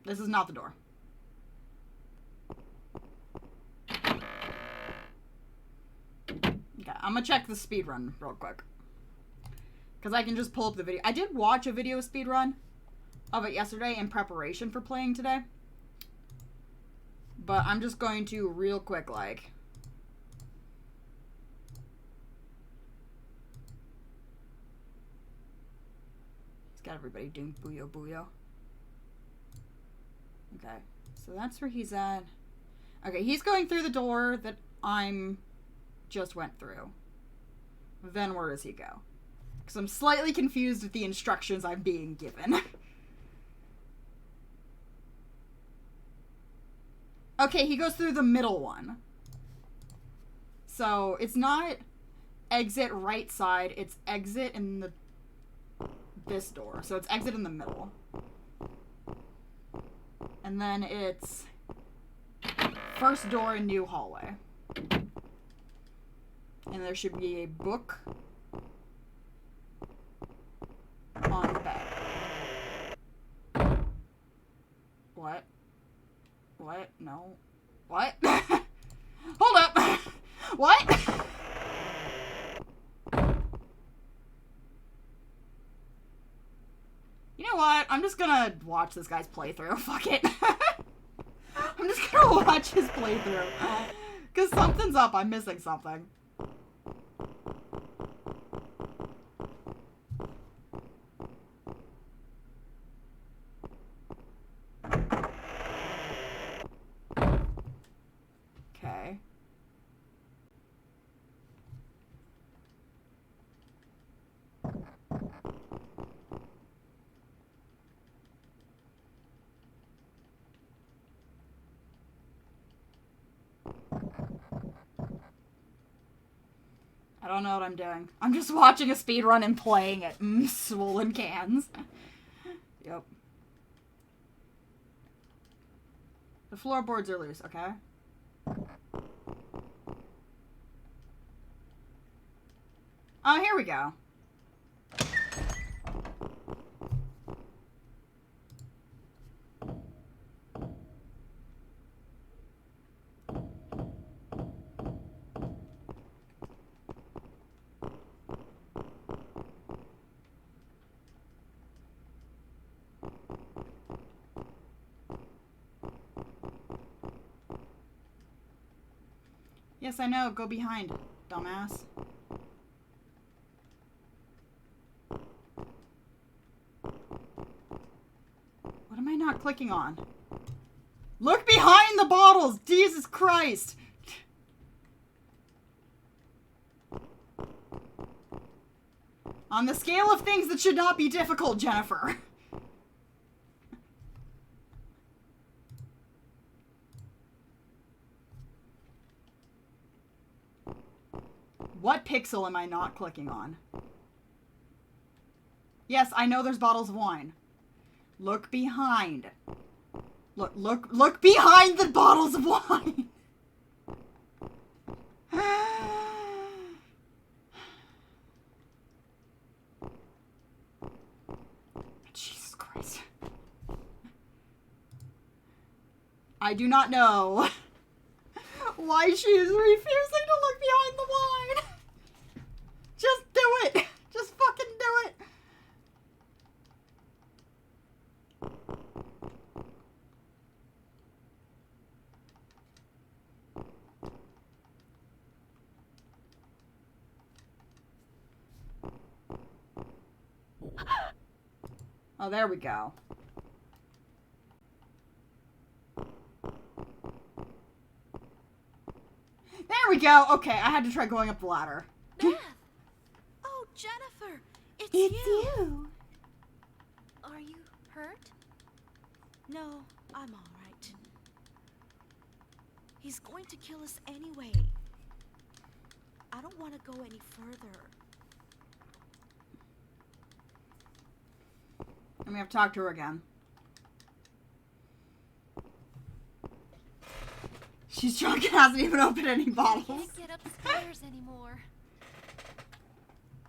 Speaker 1: This is not the door. Okay, I'm gonna check the speedrun real quick. Because I can just pull up the video. I did watch a video speedrun of it yesterday in preparation for playing today. But I'm just going to real quick, like... He's got everybody doing booyo booyo. Okay, so that's where he's at. Okay, he's going through the door that I'm just went through. Then where does he go? Because I'm slightly confused with the instructions I'm being given. Okay, he goes through the middle one. So it's not exit right side, it's exit in the this door. So it's exit in the middle. And then it's first door in new hallway. And there should be a book on the bed. What? What? No. What? Hold up! What? You know what? I'm just gonna watch this guy's playthrough. Fuck it. I'm just gonna watch his playthrough. Because something's up. I'm missing something. Okay. I don't know what I'm doing. I'm just watching a speedrun and playing it. Swollen cans. Yep. The floorboards are loose, okay? Oh, here we go. Yes, I know. Go behind, dumbass. What am I not clicking on? Look behind the bottles! Jesus Christ! On the scale of things that should not be difficult, Jennifer. What pixel am I not clicking on? Yes, I know there's bottles of wine. Look behind. Look behind the bottles of wine. Jesus Christ. I do not know why she is refusing to look behind the wine. Just do it. Just fucking do it. Oh, there we go. There we go. Okay, I had to try going up the ladder.
Speaker 2: Beth! Oh, Jennifer! It's you! Are you hurt? No, I'm all right. He's going to kill us anyway. I don't want to go any further.
Speaker 1: And we have to talk to her again. She's drunk and hasn't even opened any
Speaker 4: I
Speaker 1: bottles.
Speaker 4: can't get upstairs anymore.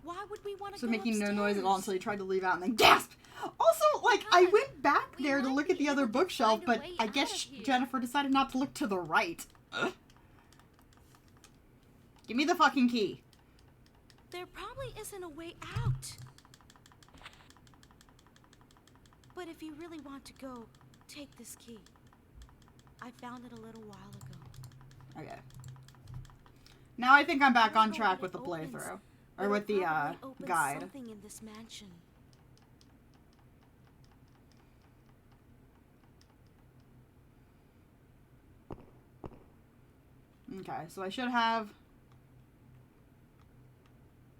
Speaker 2: Why would we want to
Speaker 1: So
Speaker 2: go
Speaker 1: making no
Speaker 2: upstairs?
Speaker 1: noise at all until he tried to leave out and then gasped. Also, like, I
Speaker 4: God,
Speaker 1: went back
Speaker 4: we
Speaker 1: there to
Speaker 4: might
Speaker 1: look at
Speaker 4: be
Speaker 1: the other
Speaker 4: able to
Speaker 1: bookshelf,
Speaker 4: find a
Speaker 1: but
Speaker 4: way
Speaker 1: I
Speaker 4: out
Speaker 1: guess
Speaker 4: of here.
Speaker 1: Jennifer decided not to look to the right. Give me the fucking key.
Speaker 2: There probably isn't a way out. But if you really want to go, take this key. I found it a little while ago.
Speaker 1: Okay. Now I think I'm back
Speaker 2: I
Speaker 1: on
Speaker 2: don't know
Speaker 1: track
Speaker 2: what
Speaker 1: with the
Speaker 2: it opens,
Speaker 1: playthrough.
Speaker 2: but
Speaker 1: Or
Speaker 2: it
Speaker 1: with the,
Speaker 2: probably opens
Speaker 1: guide.
Speaker 2: Something in this mansion.
Speaker 1: Okay, so I should have...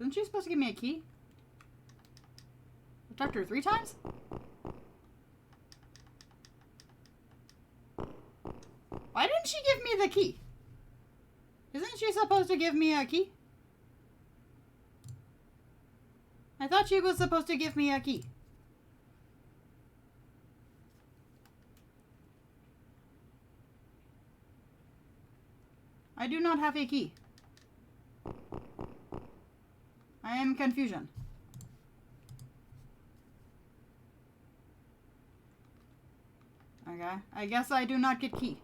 Speaker 1: Isn't she supposed to give me a key? I've talked to her 3 times? Why didn't she give me the key? Isn't she supposed to give me a key? I thought she was supposed to give me a key. I do not have a key. I am confusion. Okay, I guess I do not get key.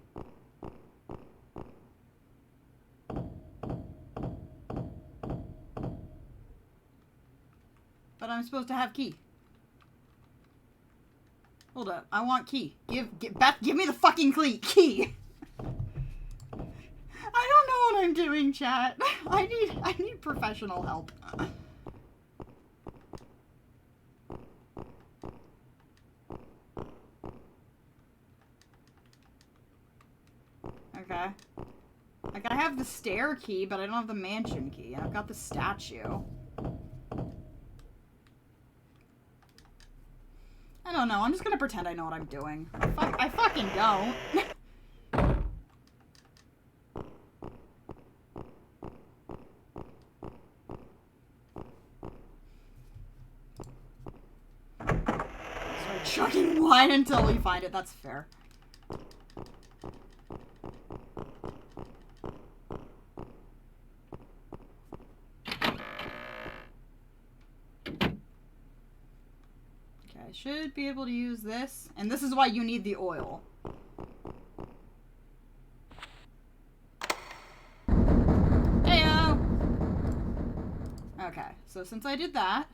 Speaker 1: But I'm supposed to have key. Hold up, I want key. Beth, give me the fucking key. I don't know what I'm doing, chat. I need professional help. Okay. Like, I have the stair key, but I don't have the mansion key. I've got the statue. I don't know. I'm just gonna pretend I know what I'm doing. I fucking don't. Start chugging wine until we find it. That's fair. Should be able to use this. And this is why you need the oil. Heyo! Okay, so since I did that,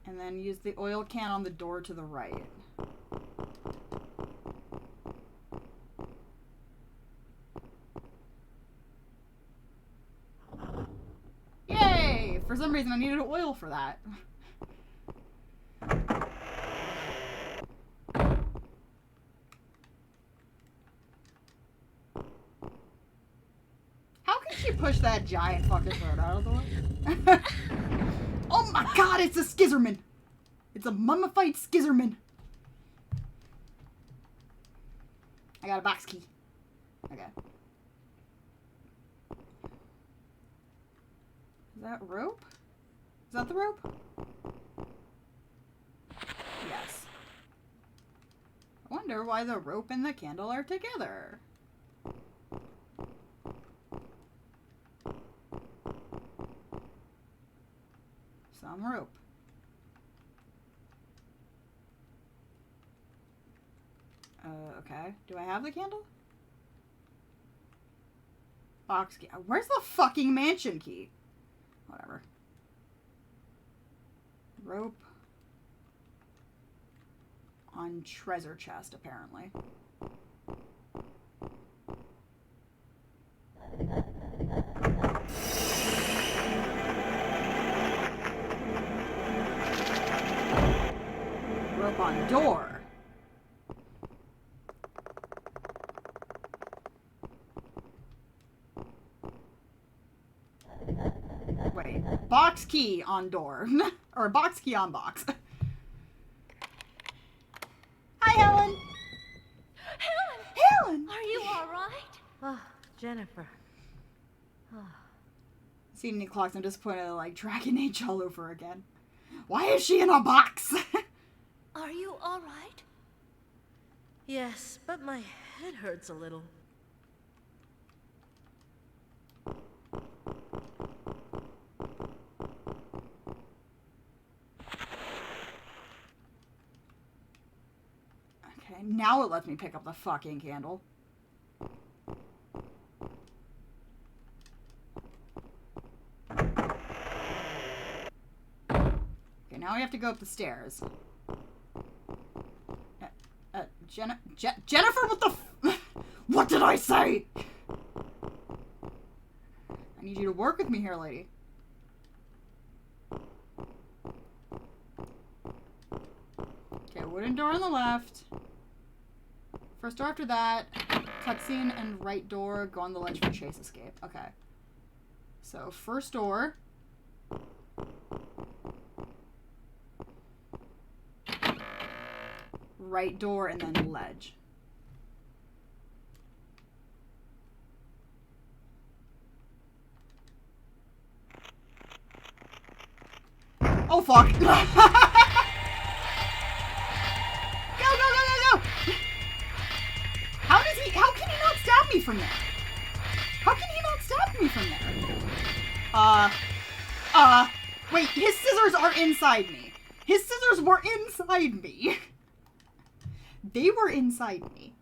Speaker 1: and then use the oil can on the door to the right. Yay! For some reason I needed oil for that. How can she push that giant fucking bird out of the way? Oh my god, it's a Skizerman! It's a mummified Skizerman! I got a box key. Okay. Is that rope? Is that the rope? Yes. I wonder why the rope and the candle are together. Some rope. Okay. Do I have the candle? Box key. Where's the fucking mansion key? Whatever. Rope. On treasure chest, apparently. Rope on door. Wait. Box key on door. Or box key on box. Hi, Helen. Helen!
Speaker 4: Are you all right?
Speaker 2: Oh, Jennifer. Oh.
Speaker 1: See any clocks? I'm disappointed like Dragon Age all over again. Why is she in a box?
Speaker 4: Are you all right?
Speaker 2: Yes, but my head hurts a little.
Speaker 1: Okay, now it lets me pick up the fucking candle. Okay, now we have to go up the stairs. Jennifer, what the what did I say? I need you to work with me here, lady. Okay, wooden door on the left. First door after that. Cutscene and right door. Go on the ledge for chase escape. Okay. So, first door. Right door and then ledge. Oh fuck! Go, go, go, go, go! How can he not stab me from there? How can he not stab me from there? Wait, his scissors are inside me. His scissors were inside me. They were inside me.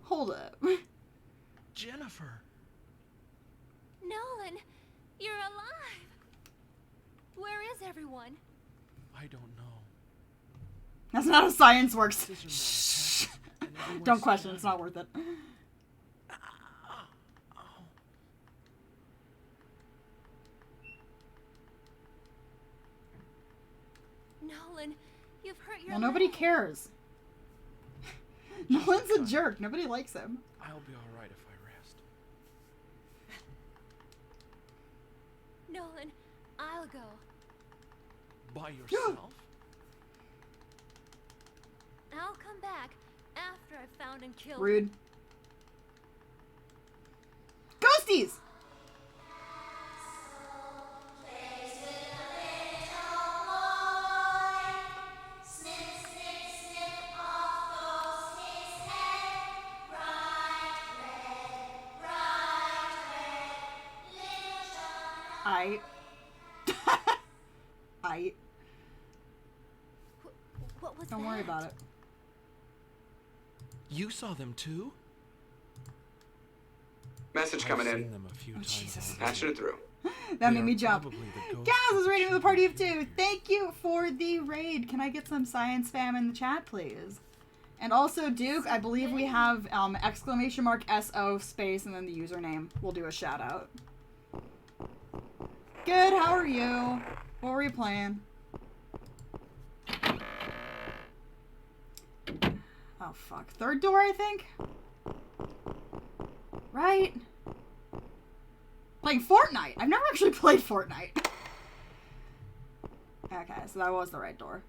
Speaker 1: Hold up.
Speaker 8: Jennifer.
Speaker 4: Nolan, you're alive. Where is everyone?
Speaker 8: I don't know.
Speaker 1: That's not how science works.
Speaker 8: Scissors
Speaker 1: Shh.
Speaker 8: not attached, and everyone's
Speaker 1: Don't question,
Speaker 8: down.
Speaker 1: it's not worth it.
Speaker 4: Nolan, you've hurt your
Speaker 1: Well, nobody
Speaker 4: leg.
Speaker 1: cares. Nolan's a jerk. Nobody likes him.
Speaker 8: I'll be all right if I rest.
Speaker 4: Nolan, I'll go.
Speaker 8: By yourself?
Speaker 4: I'll come back after I've found and killed
Speaker 1: Rude.
Speaker 4: him.
Speaker 1: Ghosties!
Speaker 4: What was
Speaker 1: Don't
Speaker 4: that?
Speaker 1: worry about it.
Speaker 8: You saw them too?
Speaker 5: Message
Speaker 8: I've
Speaker 5: coming
Speaker 8: seen
Speaker 5: in.
Speaker 8: them a few times
Speaker 1: Jesus.
Speaker 8: already.
Speaker 5: Patching it through.
Speaker 1: That
Speaker 8: They
Speaker 1: made
Speaker 8: are
Speaker 1: me jump.
Speaker 8: probably the ghosts
Speaker 1: Gaz
Speaker 8: of
Speaker 1: is
Speaker 8: the
Speaker 1: rating with a party of
Speaker 8: children
Speaker 1: two.
Speaker 8: here.
Speaker 1: Thank you for the raid. Can I get some science fam in the chat, please? And also, Duke, I believe we have exclamation mark SO space and then the username. We'll do a shout out. Good, how are you? What were you playing? Oh fuck. Third door, I think? Right? Playing Fortnite. I've never actually played Fortnite. Okay, so that was the right door.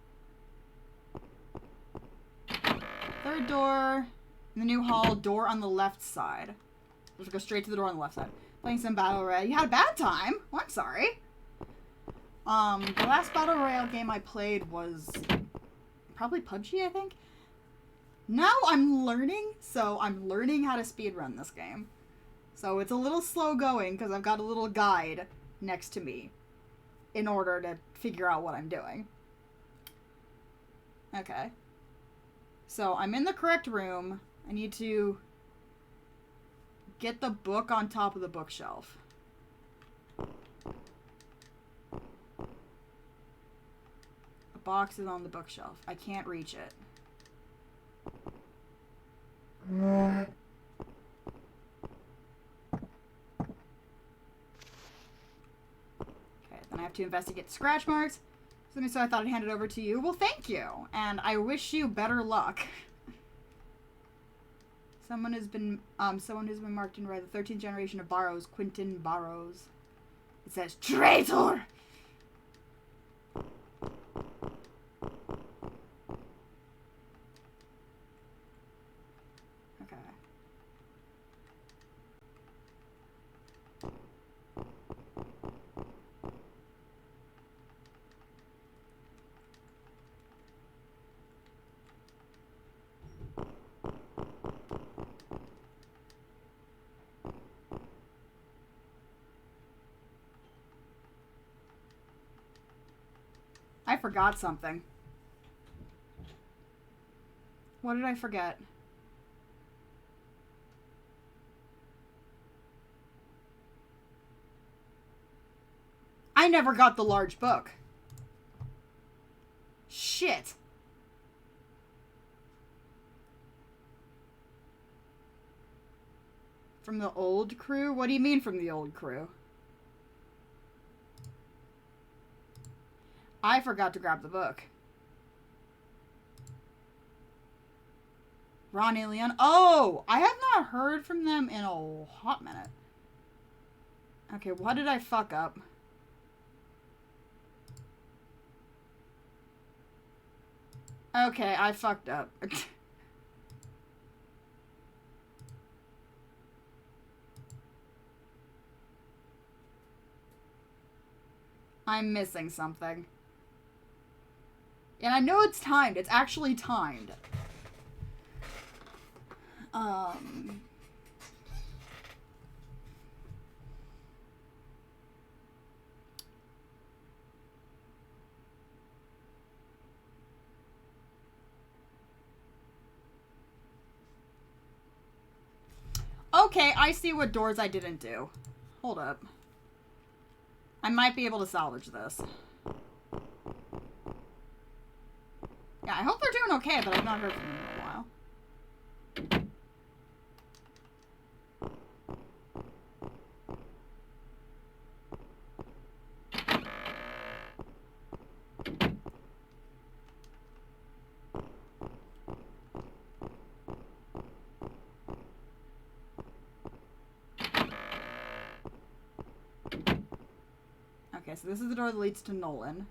Speaker 1: Third door. In the new hall, door on the left side. Let's go straight to the door on the left side. Playing some Battle Red. You had a bad time? Well, I'm sorry. The last Battle Royale game I played was probably PUBG, I think. Now I'm learning, so I'm learning how to speedrun this game. So it's a little slow going because I've got a little guide next to me in order to figure out what I'm doing. Okay. So I'm in the correct room. I need to get the book on top of the bookshelf. The box is on the bookshelf. I can't reach it. Okay, then I have to investigate scratch marks. So I thought I'd hand it over to you. Well, thank you. And I wish you better luck. Someone has been marked in red. The 13th generation of Barrows, Quentin Barrows. It says, traitor! Okay. I forgot something. What did I forget? I never got the large book. Shit. From the old crew? What do you mean from the old crew? I forgot to grab the book. Ronnie Leon. Oh! I have not heard from them in a hot minute. Okay, what did I fuck up? Okay, I fucked up. I'm missing something. And I know it's timed. It's actually timed. Okay, I see what doors I didn't do. Hold up. I might be able to salvage this. Yeah, I hope they're doing okay, but I've not heard from them in a while. Okay, so this is the door that leads to Nolan.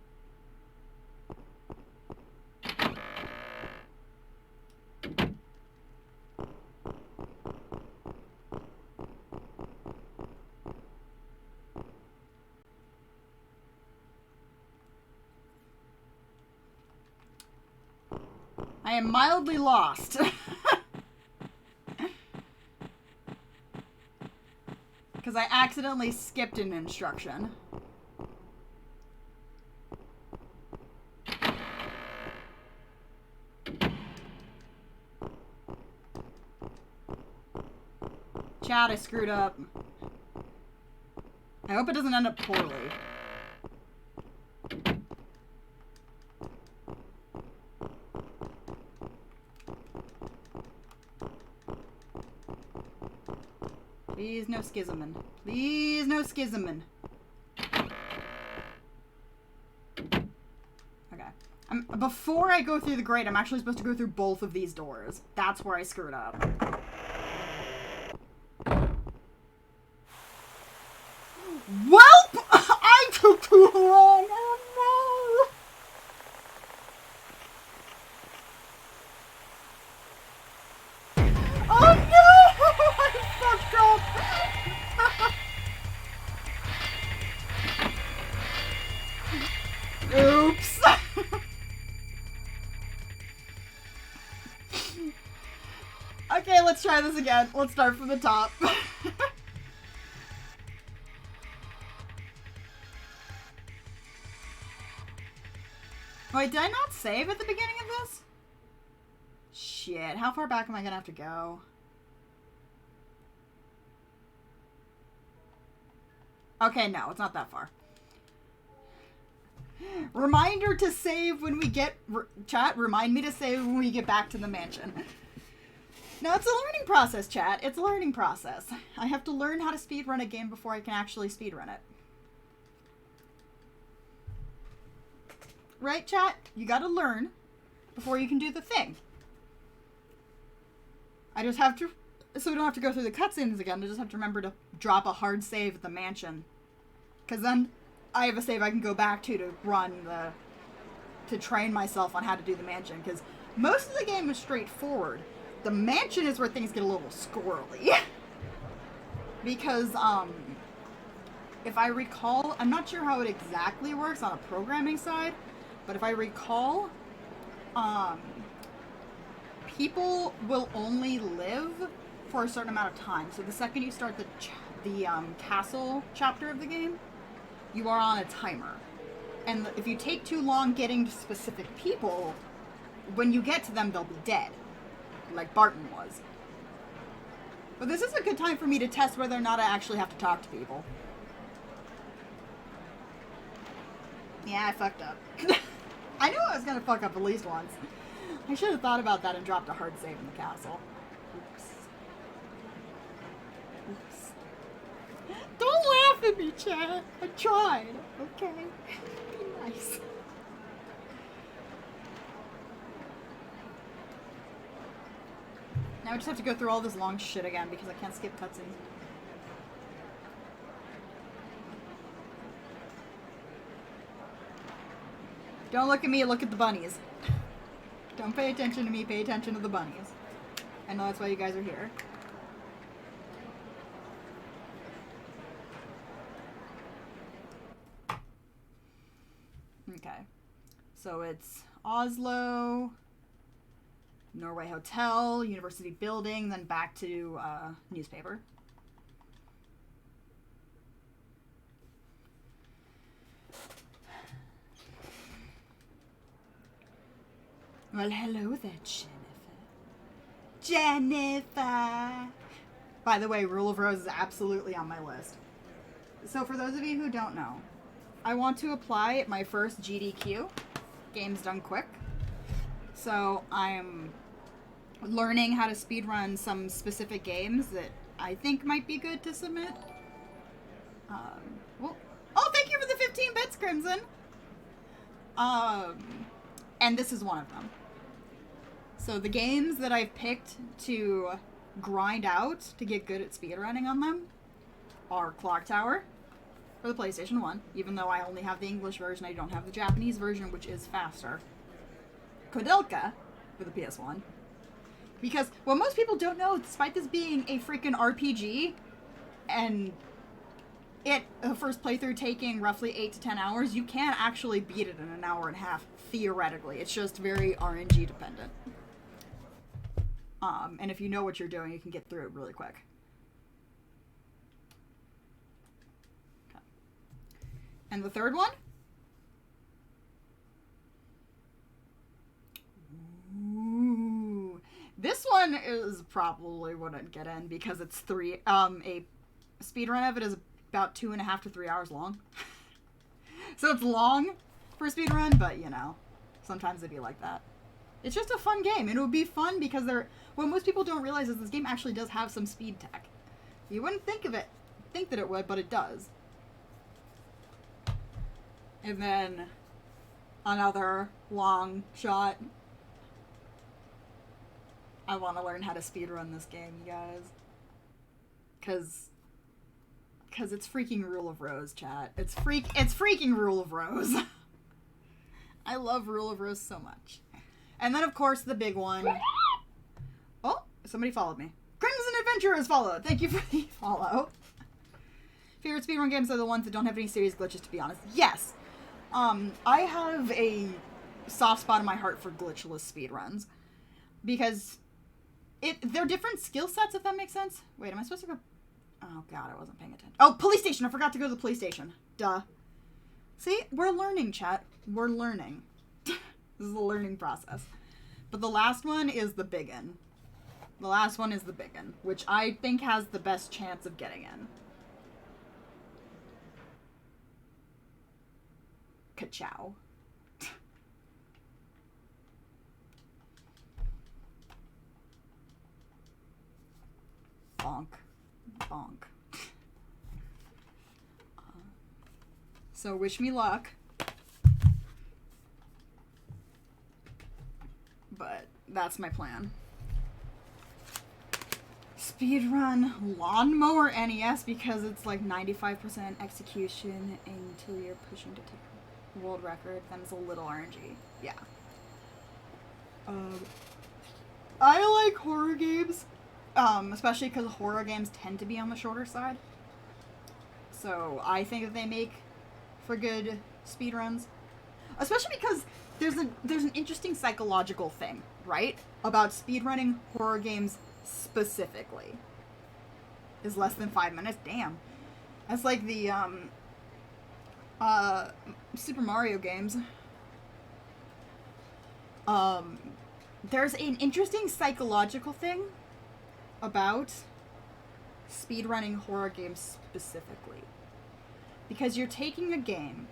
Speaker 1: I am mildly lost. Because I accidentally skipped an instruction. Chat, I screwed up. I hope it doesn't end up poorly. Please no schismin. Please no schismin. Okay. Before I go through the grate, I'm actually supposed to go through both of these doors. That's where I screwed up. Welp! I took too long! Oh no! Oh no! I fucked up! Oops. Okay, let's try this again. Let's start from the top. Wait, did I not save at the beginning of this? Shit, how far back am I gonna have to go? Okay, no, it's not that far. Reminder to save when we get... Chat, remind me to save when we get back to the mansion. No, it's a learning process, chat. It's a learning process. I have to learn how to speedrun a game before I can actually speedrun it. Right, chat? You gotta learn before you can do the thing. I just have to... So we don't have to go through the cutscenes again. I just have to remember to drop a hard save at the mansion. Because then I have a save I can go back to run the... to train myself on how to do the mansion. Because most of the game is straightforward. The mansion is where things get a little squirrely. Because, if I recall... I'm not sure how it exactly works on a programming side. But if I recall, people will only live for a certain amount of time. So the second you start the castle chapter of the game, you are on a timer. And if you take too long getting to specific people, when you get to them, they'll be dead. Like Barton was. But this is a good time for me to test whether or not I actually have to talk to people. Yeah, I fucked up. I knew I was gonna fuck up at least once. I should have thought about that and dropped a hard save in the castle. Oops. Oops. Don't laugh at me, chat. I tried. Okay. Be nice. Now I just have to go through all this long shit again because I can't skip cutscenes. Don't look at me, look at the bunnies. Don't pay attention to me, pay attention to the bunnies. I know that's why you guys are here. Okay. So it's Oslo, Norway Hotel, University Building, then back to newspaper. Well, hello there, Jennifer. Jennifer! By the way, Rule of Rose is absolutely on my list. So for those of you who don't know, I want to apply my first GDQ, Games Done Quick. So I'm learning how to speedrun some specific games that I think might be good to submit. Well, oh, thank you for the 15 bits, Crimson! And this is one of them. So the games that I've picked to grind out to get good at speedrunning on them are Clock Tower for the PlayStation 1, even though I only have the English version, I don't have the Japanese version, which is faster. Kodelka for the PS1. Because what most people don't know, despite this being a freaking RPG, and the first playthrough taking roughly 8 to 10 hours, you can actually beat it in an hour and a half, theoretically. It's just very RNG dependent. And if you know what you're doing, you can get through it really quick. Okay. And the third one? Ooh. This one is probably wouldn't get in because it's a speedrun of it is about 2.5 to 3 hours long. So it's long for a speedrun, but you know, sometimes it'd be like that. It's just a fun game, and it would be fun because what most people don't realize is this game actually does have some speed tech. You wouldn't think that it would, but it does. And then another long shot. I want to learn how to speedrun this game, you guys. Cause it's freaking Rule of Rose, chat. It's freaking Rule of Rose. I love Rule of Rose so much. And then, of course, the big one. Oh, somebody followed me. Crimson Adventurers followed. Thank you for the follow. Favorite speedrun games are the ones that don't have any serious glitches, to be honest. Yes. I have a soft spot in my heart for glitchless speedruns because they're different skill sets, if that makes sense. Wait, am I supposed to go? Oh god, I wasn't paying attention. Oh, police station! I forgot to go to the police station. Duh. See, we're learning, chat. We're learning. This is a learning process. But the last one is the big one. The last one is the big one, which I think has the best chance of getting in. Ka-chow. Bonk. Bonk. So wish me luck. But that's my plan. Speedrun Lawnmower NES because it's like 95% execution until you're pushing to take world record. Then it's a little RNG. Yeah. I like horror games. Especially because horror games tend to be on the shorter side. So I think that they make for good speedruns. Especially because there's an interesting psychological thing, right? About speedrunning horror games specifically. Is less than 5 minutes. Damn. That's like the Super Mario games. There's an interesting psychological thing about speedrunning horror games specifically. Because you're taking a game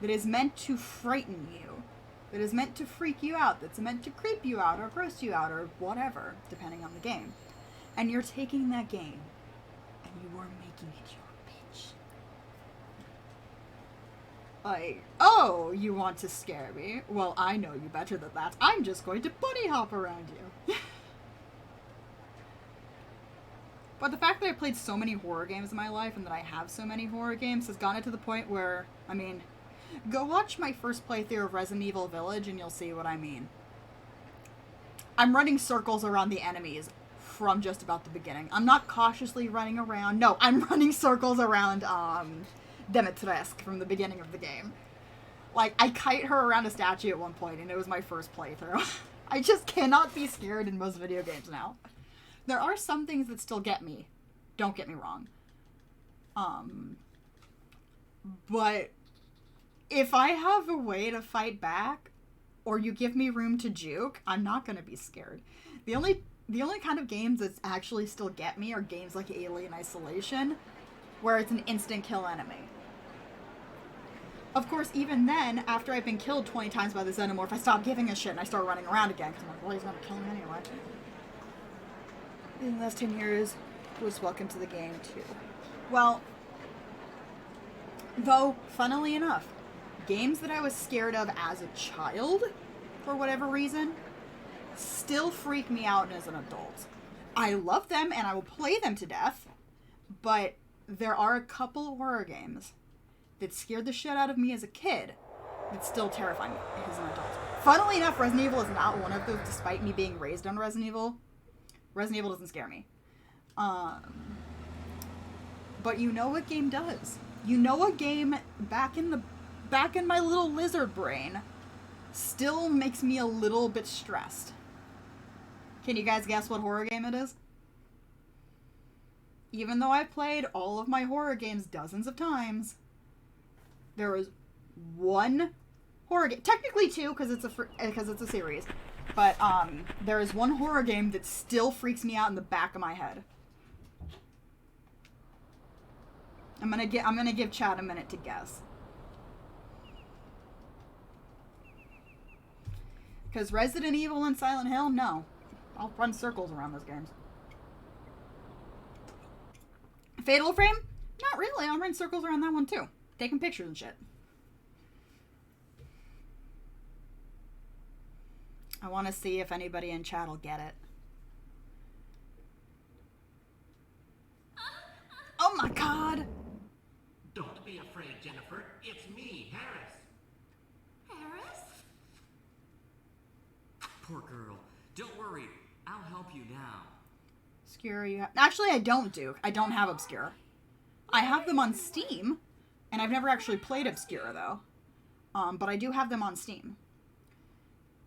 Speaker 1: that is meant to frighten you, that is meant to freak you out, that's meant to creep you out or gross you out or whatever, depending on the game. And you're taking that game and you are making it your bitch. Like, oh, you want to scare me? Well, I know you better than that. I'm just going to bunny hop around you. But the fact that I played so many horror games in my life and that I have so many horror games has gotten it to the point where, I mean, go watch my first playthrough of Resident Evil Village and you'll see what I mean. I'm running circles around the enemies from just about the beginning. I'm not cautiously running around. No, I'm running circles around, Demetresk from the beginning of the game. Like, I kite her around a statue at one point and it was my first playthrough. I just cannot be scared in most video games now. There are some things that still get me. Don't get me wrong. But if I have a way to fight back, or you give me room to juke, I'm not gonna be scared. The only kind of games that actually still get me are games like Alien Isolation, where it's an instant kill enemy. Of course, even then, after I've been killed 20 times by the Xenomorph, I stop giving a shit and I start running around again, because I'm like, well, he's gonna kill me anyway. In the last 10 years, was welcome to the game, too. Well, though, funnily enough, games that I was scared of as a child, for whatever reason, still freak me out as an adult. I love them, and I will play them to death, but there are a couple horror games that scared the shit out of me as a kid that still terrify me as an adult. Funnily enough, Resident Evil is not one of those, despite me being raised on Resident Evil. Resident Evil doesn't scare me. But you know what game does. You know what game back in my little lizard brain still makes me a little bit stressed. Can you guys guess what horror game it is? Even though I've played all of my horror games dozens of times, there is one horror game, technically two because it's a series. But, there is one horror game that still freaks me out in the back of my head. I'm gonna give Chad a minute to guess. Because Resident Evil and Silent Hill, no. I'll run circles around those games. Fatal Frame? Not really. I'll run circles around that one too. Taking pictures and shit. I want to see if anybody in chat will get it. Oh my god!
Speaker 9: Don't be afraid, Jennifer. It's me, Harris.
Speaker 4: Harris?
Speaker 9: Poor girl. Don't worry. I'll help you now.
Speaker 1: Obscure, you have... Actually, I don't, Duke. I don't have Obscure. I have them on Steam, and I've never actually played Obscure, though. But I do have them on Steam.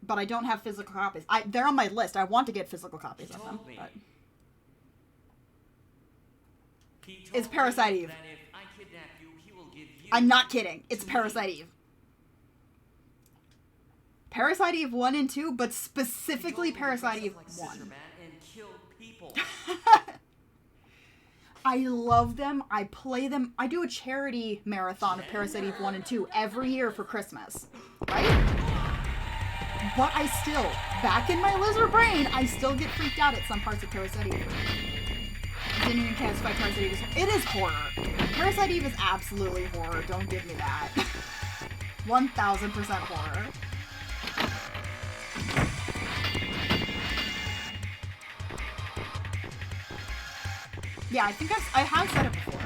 Speaker 1: But I don't have physical copies. They're on my list. I want to get physical copies of them. But... It's Parasite Eve. I'm not kidding. It's Parasite Eve. Parasite Eve 1 and 2, but specifically Parasite Eve 1. I love them. I play them. I do a charity marathon of Parasite Eve 1 and 2 every year for Christmas. Right? But I still, back in my lizard brain, I still get freaked out at some parts of Parasite Eve. Didn't even classify Parasite Eve as... It is horror. Parasite Eve is absolutely horror. Don't give me that. 1000% horror. Yeah, I think I have said it before.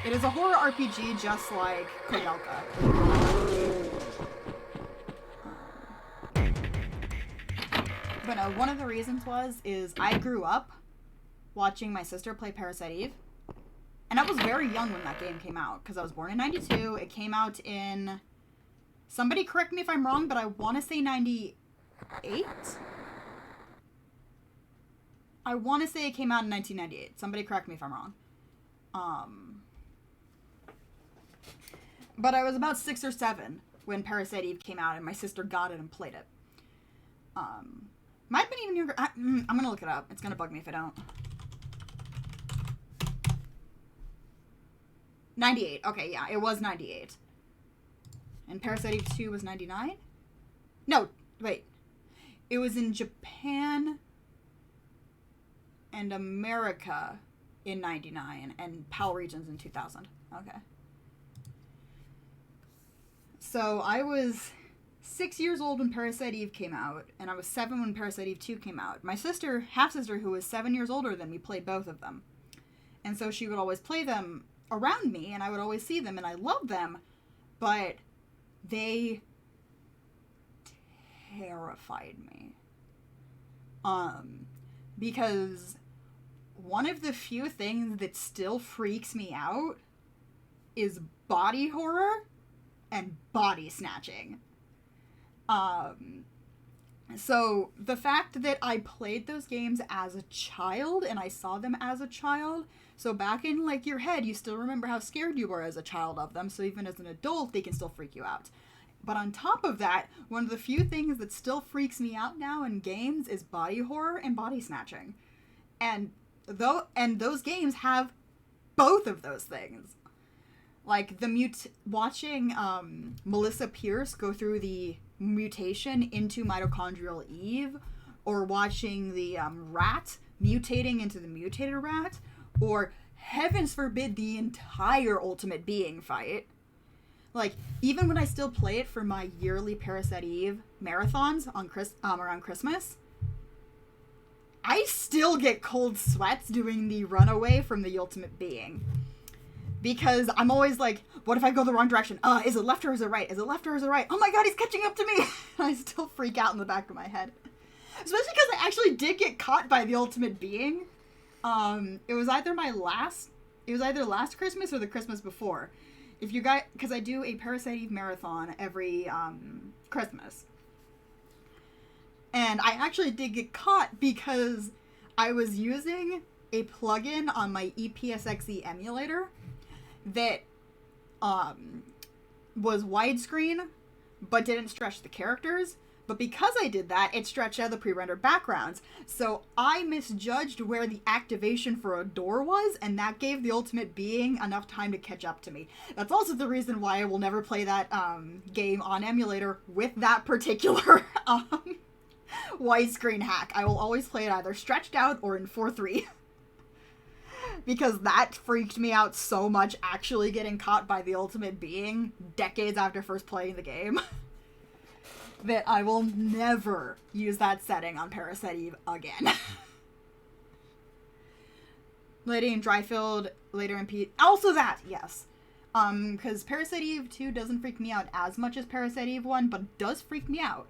Speaker 1: It is a horror RPG just like Kodelka. But no, one of the reasons is I grew up watching my sister play Parasite Eve. And I was very young when that game came out, because I was born in 92. It came out in... Somebody correct me if I'm wrong, but I want to say 98? I want to say it came out in 1998. Somebody correct me if I'm wrong. But I was about 6 or 7 when Parasite Eve came out, and my sister got it and played it. Might have been even younger. I'm gonna look it up. It's gonna bug me if I don't. 98. Okay, yeah, it was 98. And Parasite Eve 2 was 99? No, wait. It was in Japan and America in 99, and PAL regions in 2000. Okay. So I was 6 years old when Parasite Eve came out, and I was 7 when Parasite Eve 2 came out. My sister, half-sister, who was 7 years older than me, played both of them. And so she would always play them around me, and I would always see them, and I loved them, but they terrified me. Because one of the few things that still freaks me out is body horror and body snatching. So the fact that I played those games as a child and I saw them as a child, so back in like your head, you still remember how scared you were as a child of them, so even as an adult, they can still freak you out. But on top of that, one of the few things that still freaks me out now in games is body horror and body snatching. And those games have both of those things. Like watching Melissa Pierce go through the mutation into mitochondrial Eve, or watching the rat mutating into the mutated rat, or heavens forbid the entire Ultimate Being fight. Like, even when I still play it for my yearly Parasite Eve marathons on around Christmas, I still get cold sweats doing the runaway from the Ultimate Being. Because I'm always like, what if I go the wrong direction? Is it left or is it right? Is it left or is it right? Oh my god, he's catching up to me! I still freak out in the back of my head. Especially because I actually did get caught by the Ultimate Being. It was either last Christmas or the Christmas before. If you guys, because I do a Parasite Eve marathon every Christmas. And I actually did get caught because I was using a plugin on my EPSXE emulator that was widescreen but didn't stretch the characters. But because I did that, it stretched out the pre-rendered backgrounds. So I misjudged where the activation for a door was, and that gave the Ultimate Being enough time to catch up to me. That's also the reason why I will never play that game on emulator with that particular widescreen hack. I will always play it either stretched out or in 4:3. Because that freaked me out so much, actually getting caught by the Ultimate Being decades after first playing the game. That I will never use that setting on Parasite Eve again. Lady in Dryfield, later in Pete. Also that, yes. Because Parasite Eve 2 doesn't freak me out as much as Parasite Eve 1, but does freak me out.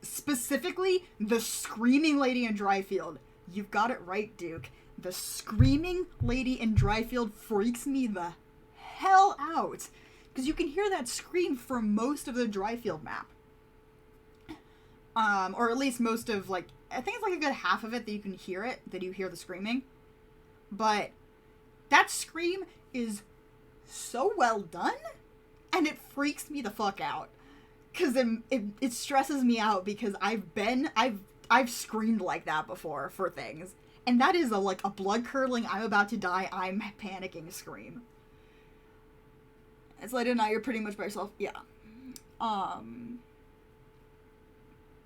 Speaker 1: Specifically, the screaming lady in Dryfield. You've got it right, Duke. the screaming lady in Dryfield freaks me the hell out. Because you can hear that scream for most of the Dryfield map. Or at least most of, like, I think it's like a good half of it that you can hear it, that you hear the screaming. But that scream is so well done, and it freaks me the fuck out. Because it stresses me out because I've screamed like that before for things. And that is like a blood-curdling, I'm about to die, I'm panicking scream. It's like, now you're pretty much by yourself. Yeah.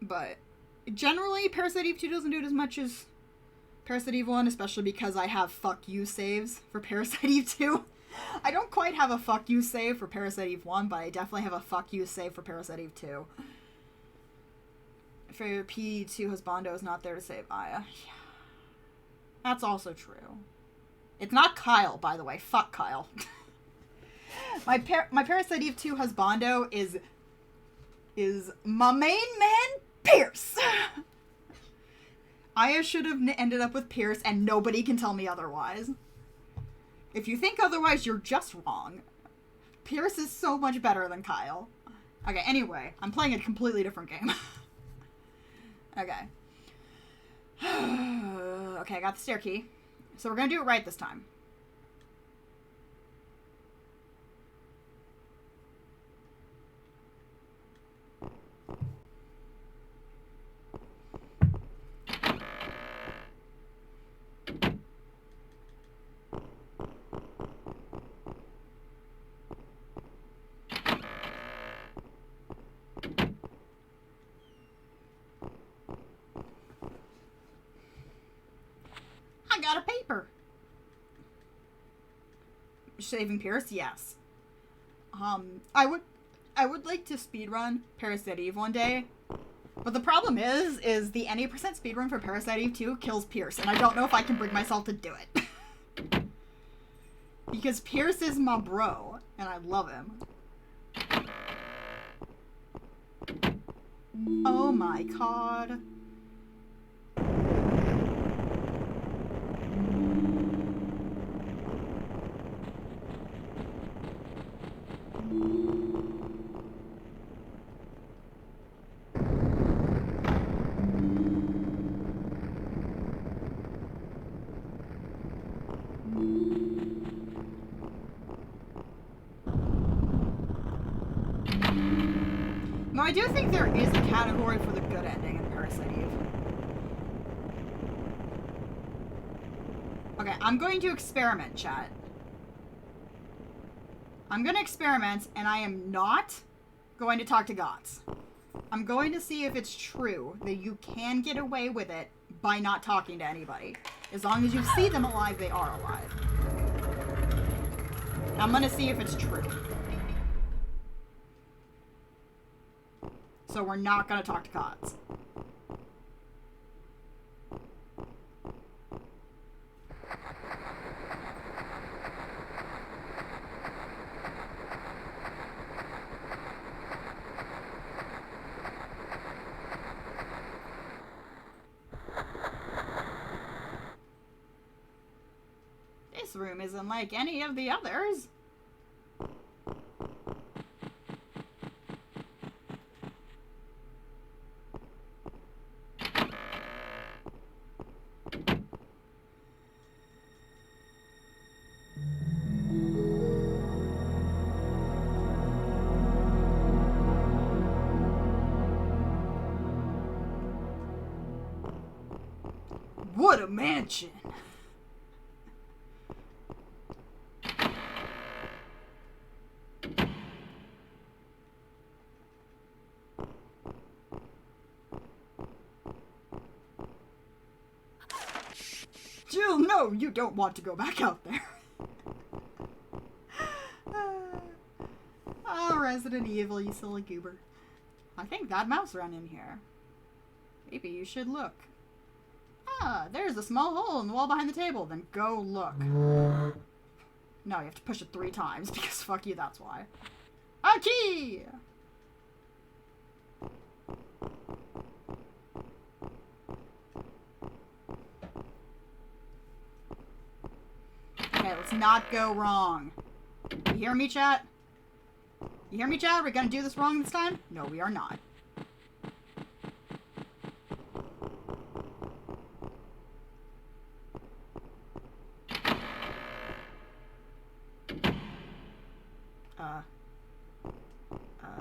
Speaker 1: But generally, Parasite Eve 2 doesn't do it as much as Parasite Eve 1, especially because I have fuck you saves for Parasite Eve 2. I don't quite have a fuck you save for Parasite Eve 1, but I definitely have a fuck you save for Parasite Eve 2. Favorite P2 husbando is not there to save Aya. Yeah. That's also true. It's not Kyle, by the way. Fuck Kyle. My Parasite Eve 2 husbando is my main man, Pierce. Aya should have ended up with Pierce, and nobody can tell me otherwise. If you think otherwise, you're just wrong. Pierce is so much better than Kyle. Okay, anyway, I'm playing a completely different game. Okay. Okay, I got the stair key. So we're gonna do it right this time. I got a paper. Saving Pierce, yes. I would like to speedrun Parasite Eve one day, but the problem is the NE% speedrun for Parasite Eve 2 kills Pierce, and I don't know if I can bring myself to do it. Because Pierce is my bro, and I love him. Oh my god. No, I do think there is a category for the good ending in Parasite Eve. Okay, I'm going to experiment, chat. I'm going to experiment, and I am not going to talk to gods. I'm going to see if it's true that you can get away with it by not talking to anybody. As long as you see them alive, they are alive. I'm going to see if it's true. So we're not going to talk to gods. This room isn't like any of the others. What a mansion! Jill, no, you don't want to go back out there. Oh, Resident Evil, you silly goober. I think that mouse ran in here. Maybe you should look. Ah, there's a small hole in the wall behind the table. Then go look. No, you have to push it 3 times because fuck you, that's why. A key! Let's not go wrong. You hear me, chat? You hear me, chat? We're gonna do this wrong this time? No, we are not.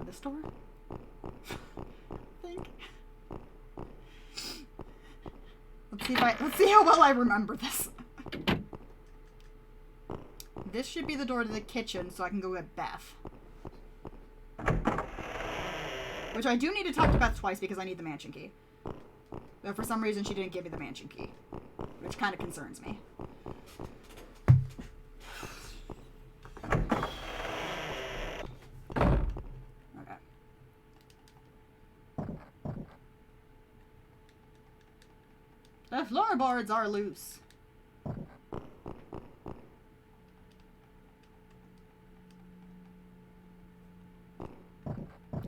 Speaker 1: This door? I think. Let's see how well I remember this. This should be the door to the kitchen so I can go get Beth. Which I do need to talk to Beth twice because I need the mansion key. But for some reason she didn't give me the mansion key. Which kind of concerns me. Okay. The floorboards are loose.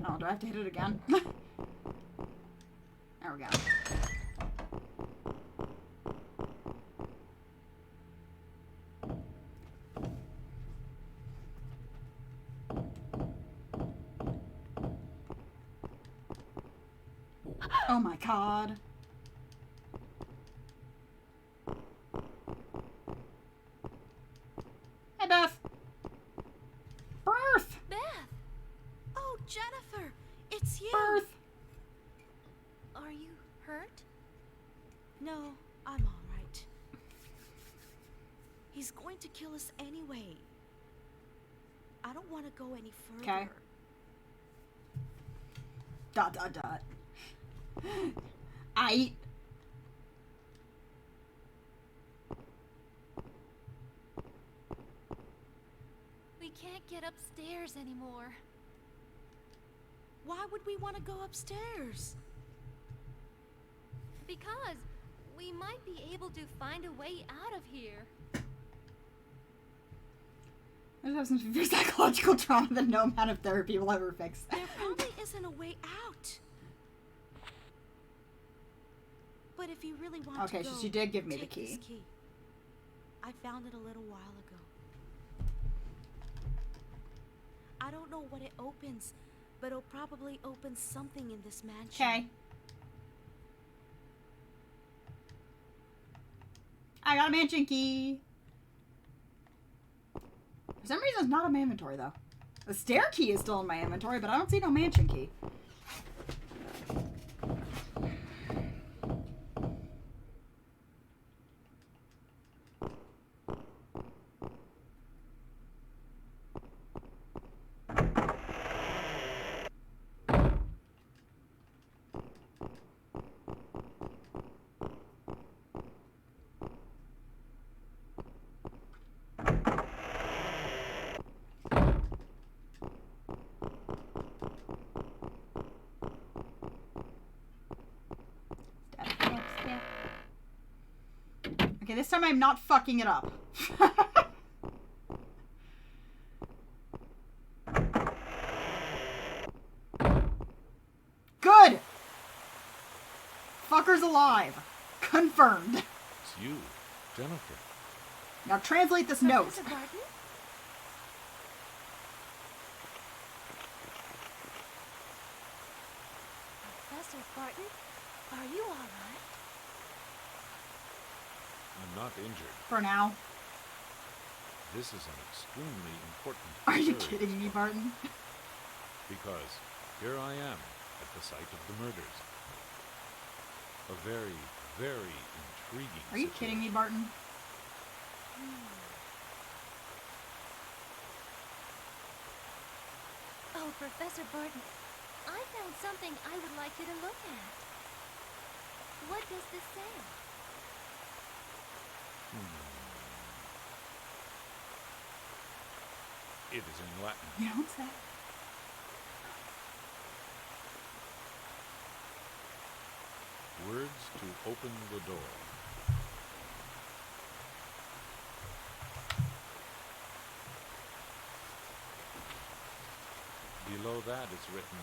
Speaker 1: Oh, do I have to hit it again? There we go. Oh my god. Hey, Beth. Birth!
Speaker 2: Beth! Oh, Jennifer! It's you!
Speaker 1: Birth!
Speaker 2: Are you hurt? No, I'm alright. He's going to kill us anyway. I don't want to go any further.
Speaker 1: Okay. Dot dot dot.
Speaker 4: We can't get upstairs anymore.
Speaker 2: Why would we want to go upstairs?
Speaker 4: Because we might be able to find a way out of here.
Speaker 1: I just have some severe psychological trauma that no amount of therapy will ever fix.
Speaker 2: There probably isn't a way out. But if you really want
Speaker 1: Okay,
Speaker 2: to go,
Speaker 1: so she did give me the
Speaker 2: take
Speaker 1: key.
Speaker 2: this key. I found it a little while ago. I don't know what it opens, but it'll probably open something in this mansion.
Speaker 1: Okay. I got a mansion key. For some reason, it's not in my inventory, though. The stair key is still in my inventory, but I don't see no mansion key. Okay, this time I'm not fucking it up. Good! Fucker's alive. Confirmed.
Speaker 3: It's you, Jennifer.
Speaker 1: Now translate this note.
Speaker 4: Professor Barton? Professor Barton, are you alright?
Speaker 3: I'm not injured.
Speaker 1: For now.
Speaker 3: This is an extremely important
Speaker 1: Are you
Speaker 3: search
Speaker 1: kidding me, Barton?
Speaker 3: because here I am at the site of the murders. A very, very intriguing
Speaker 1: Are you kidding me, Barton?
Speaker 4: Oh, Professor Barton, I found something I would like you to look at. What does this say?
Speaker 3: It is in Latin.
Speaker 1: You don't say.
Speaker 3: Words to open the door. Below that is written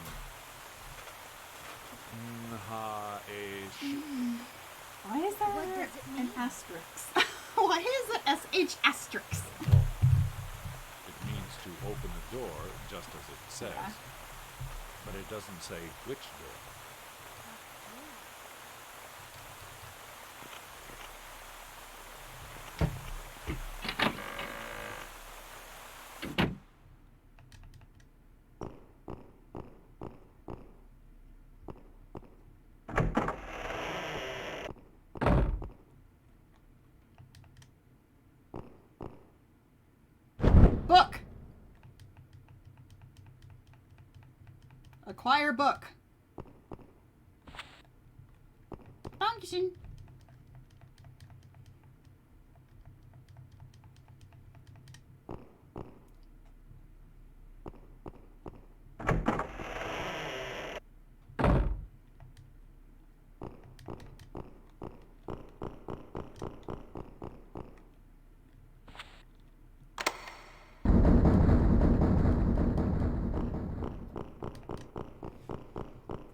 Speaker 1: Why is
Speaker 4: What
Speaker 1: there
Speaker 4: does it
Speaker 1: an
Speaker 4: mean?
Speaker 1: asterisk? Why is it SH asterisk?
Speaker 3: No. It means to open the door, just as it says.
Speaker 1: Yeah.
Speaker 3: But it doesn't say which door.
Speaker 1: Book. Acquire book. Dankeschön.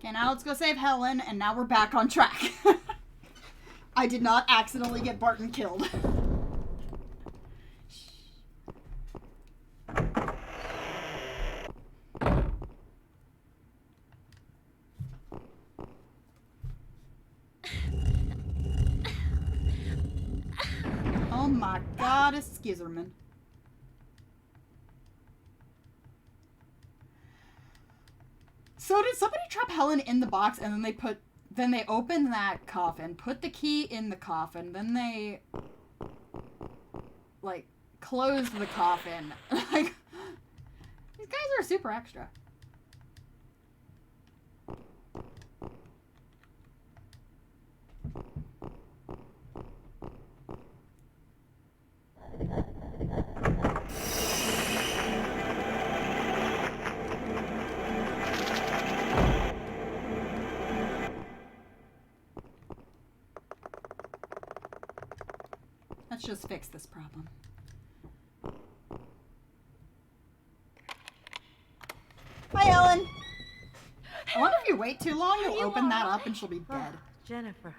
Speaker 1: Okay, now let's go save Helen, and now we're back on track. I did not accidentally get Barton killed. Oh my god, a Skizerman. So did somebody trap Helen in the box and then they opened that coffin, put the key in the coffin, then they like closed the coffin. Like these guys are super extra. Let's just fix this problem. Hi, Ellen. I wonder if you wait too long, you'll open that up and she'll be dead.
Speaker 2: Jennifer.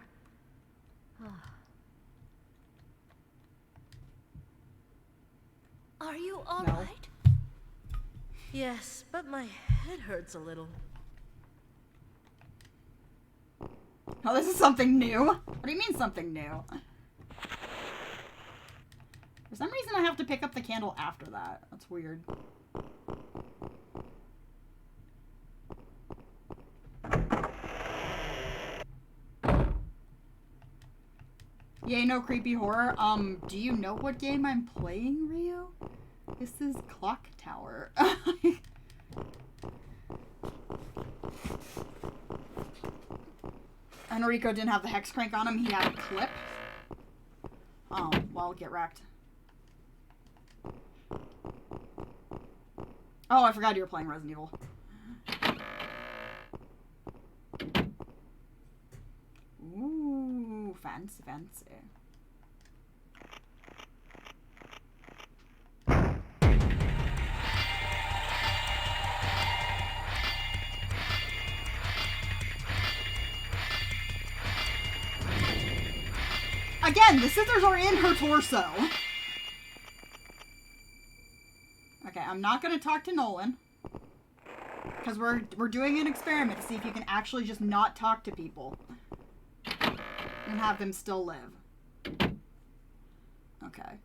Speaker 4: Are you all
Speaker 1: No.
Speaker 4: right?
Speaker 2: Yes, but my head hurts a little.
Speaker 1: Oh, this is something new? What do you mean something new? For some reason I have to pick up the candle after that. That's weird. Yay, no creepy horror. Do you know what game I'm playing, Rio? This is Clock Tower. Enrico didn't have the hex crank on him, he had a clip. Oh, well, get wrecked. Oh, I forgot you were playing Resident Evil. Ooh, fancy, fancy. Again, the scissors are in her torso. Okay, I'm not gonna talk to Nolan. Because we're doing an experiment to see if you can actually just not talk to people. And have them still live. Okay.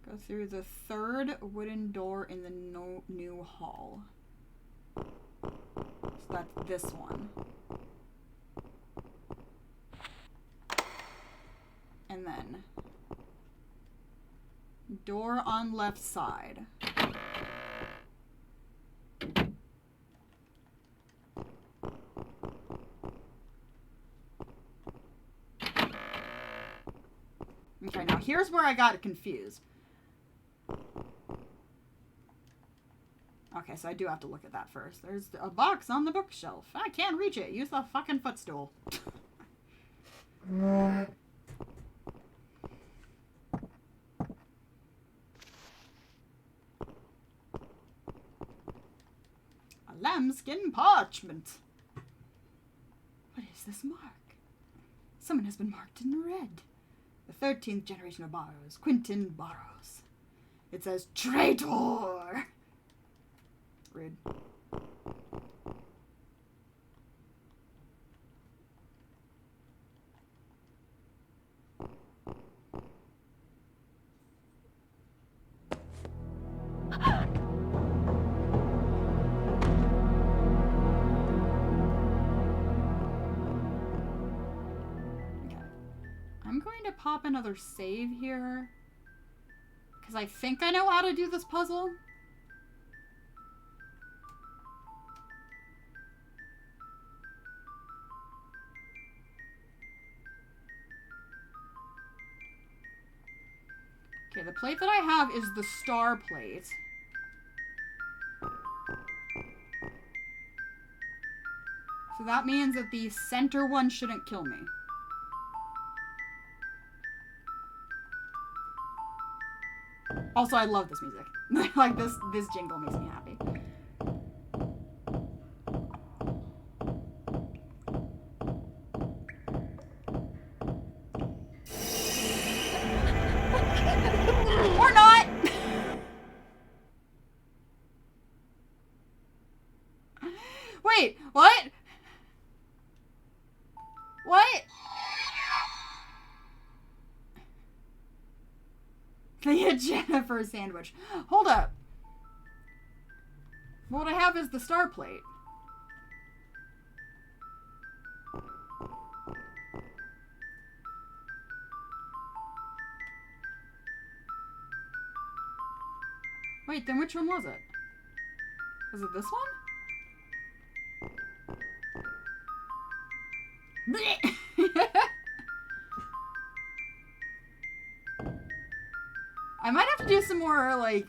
Speaker 1: Go through the third wooden door in the new hall. So that's this one. And then door on left side. Okay, now here's where I got confused. Okay, so I do have to look at that first. There's a box on the bookshelf. I can't reach it. Use the fucking footstool. A lambskin parchment. What this mark? Someone has been marked in red. The 13th generation of Barrows, Quentin Barrows. It says, traitor! Rude. I'm going to pop another save here, because I think I know how to do this puzzle. Okay, the plate that I have is the star plate. So that means that the center one shouldn't kill me. Also, I love this music. Like, this jingle makes me happy. Or not! Wait, what? What? The Jennifer sandwich. Hold up. What I have is the star plate. Wait, then which one was it? Was it this one? I might have to do some more, like,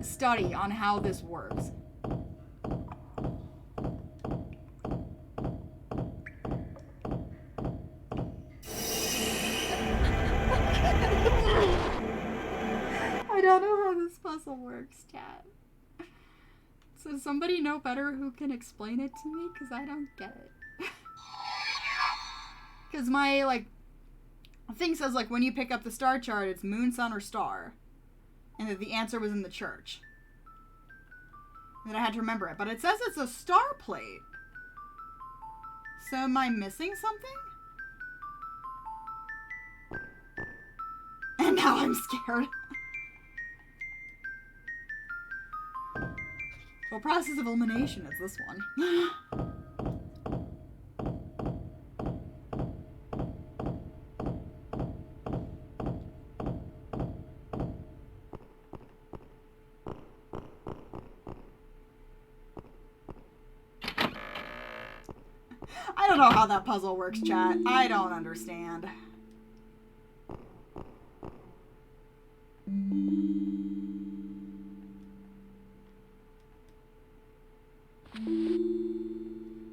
Speaker 1: study on how this works. I don't know how this puzzle works, chat. So does somebody know better who can explain it to me? Because I don't get it. Because my, like, thing says, like, when you pick up the star chart, it's moon, sun, or star. And that the answer was in the church. And that I had to remember it. But it says it's a star plate. So am I missing something? And now I'm scared. Well, process of elimination is this one. I don't know how that puzzle works, chat. I don't understand.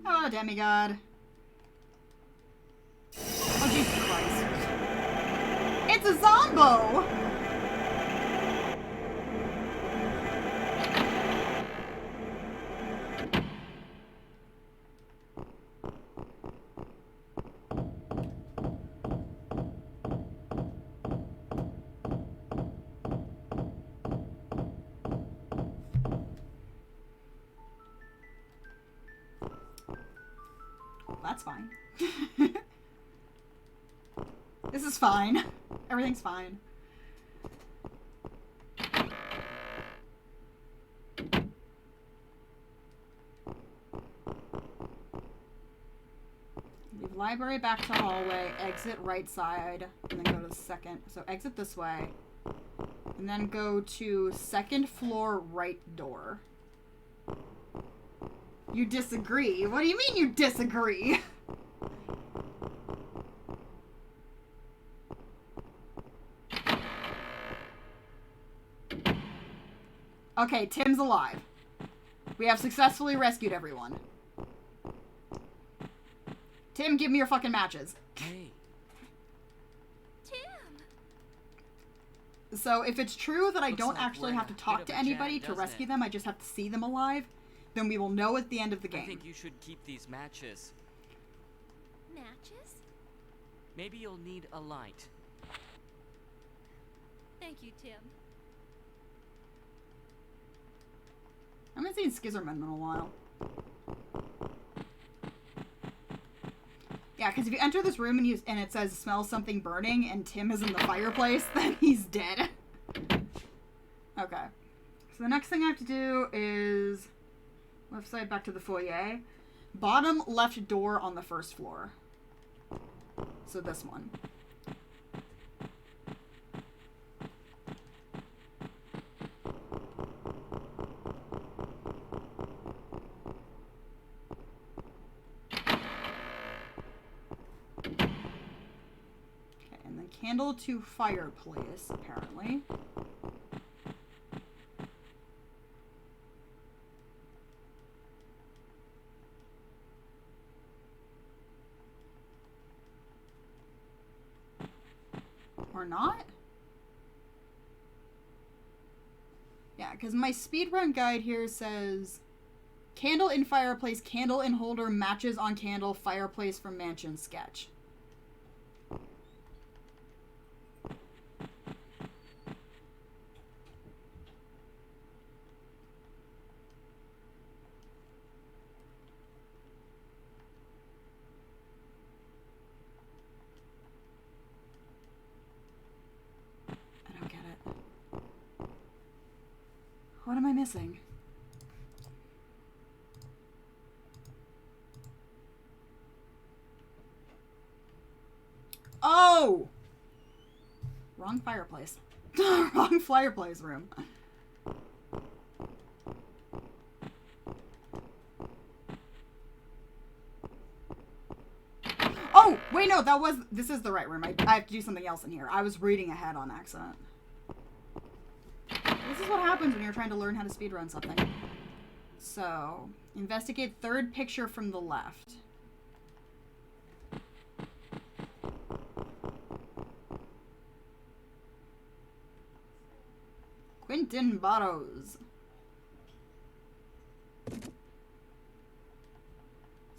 Speaker 1: Oh, demigod. Oh, Jesus Christ. It's a zombo! That's fine. This is fine. Everything's fine. Leave library back to hallway, exit right side, and then go to the second. So exit this way, and then go to second floor right door. You disagree? What do you mean you disagree? Okay, Tim's alive. We have successfully rescued everyone. Tim, give me your fucking matches.
Speaker 9: Hey.
Speaker 4: Tim!
Speaker 1: So if it's true that I
Speaker 9: Looks
Speaker 1: don't
Speaker 9: like
Speaker 1: actually
Speaker 9: we're
Speaker 1: have to
Speaker 9: in a
Speaker 1: talk
Speaker 9: bit
Speaker 1: to
Speaker 9: of a jam,
Speaker 1: anybody to
Speaker 9: doesn't
Speaker 1: rescue
Speaker 9: it?
Speaker 1: them, I just have to see them alive, then we will know at the end of the
Speaker 9: I
Speaker 1: game.
Speaker 9: think you should keep these matches.
Speaker 4: Matches?
Speaker 9: Maybe you'll need a light.
Speaker 4: Thank you, Tim.
Speaker 1: I haven't seen Scissorman in a while. Yeah, because if you enter this room and it says smell something burning and Tim is in the fireplace, then he's dead. Okay. So the next thing I have to do is left side back to the foyer. Bottom left door on the first floor. So this one. Candle to fireplace, apparently. Or not? Yeah, because my speedrun guide here says candle in fireplace, candle in holder, matches on candle, fireplace from mansion sketch. What am I missing? Oh! Wrong fireplace. Wrong fireplace room. Oh! Wait, no, this is the right room. I have to do something else in here. I was reading ahead on accident. This is what happens when you're trying to learn how to speedrun something. So, investigate third picture from the left. Quentin Barrows. It's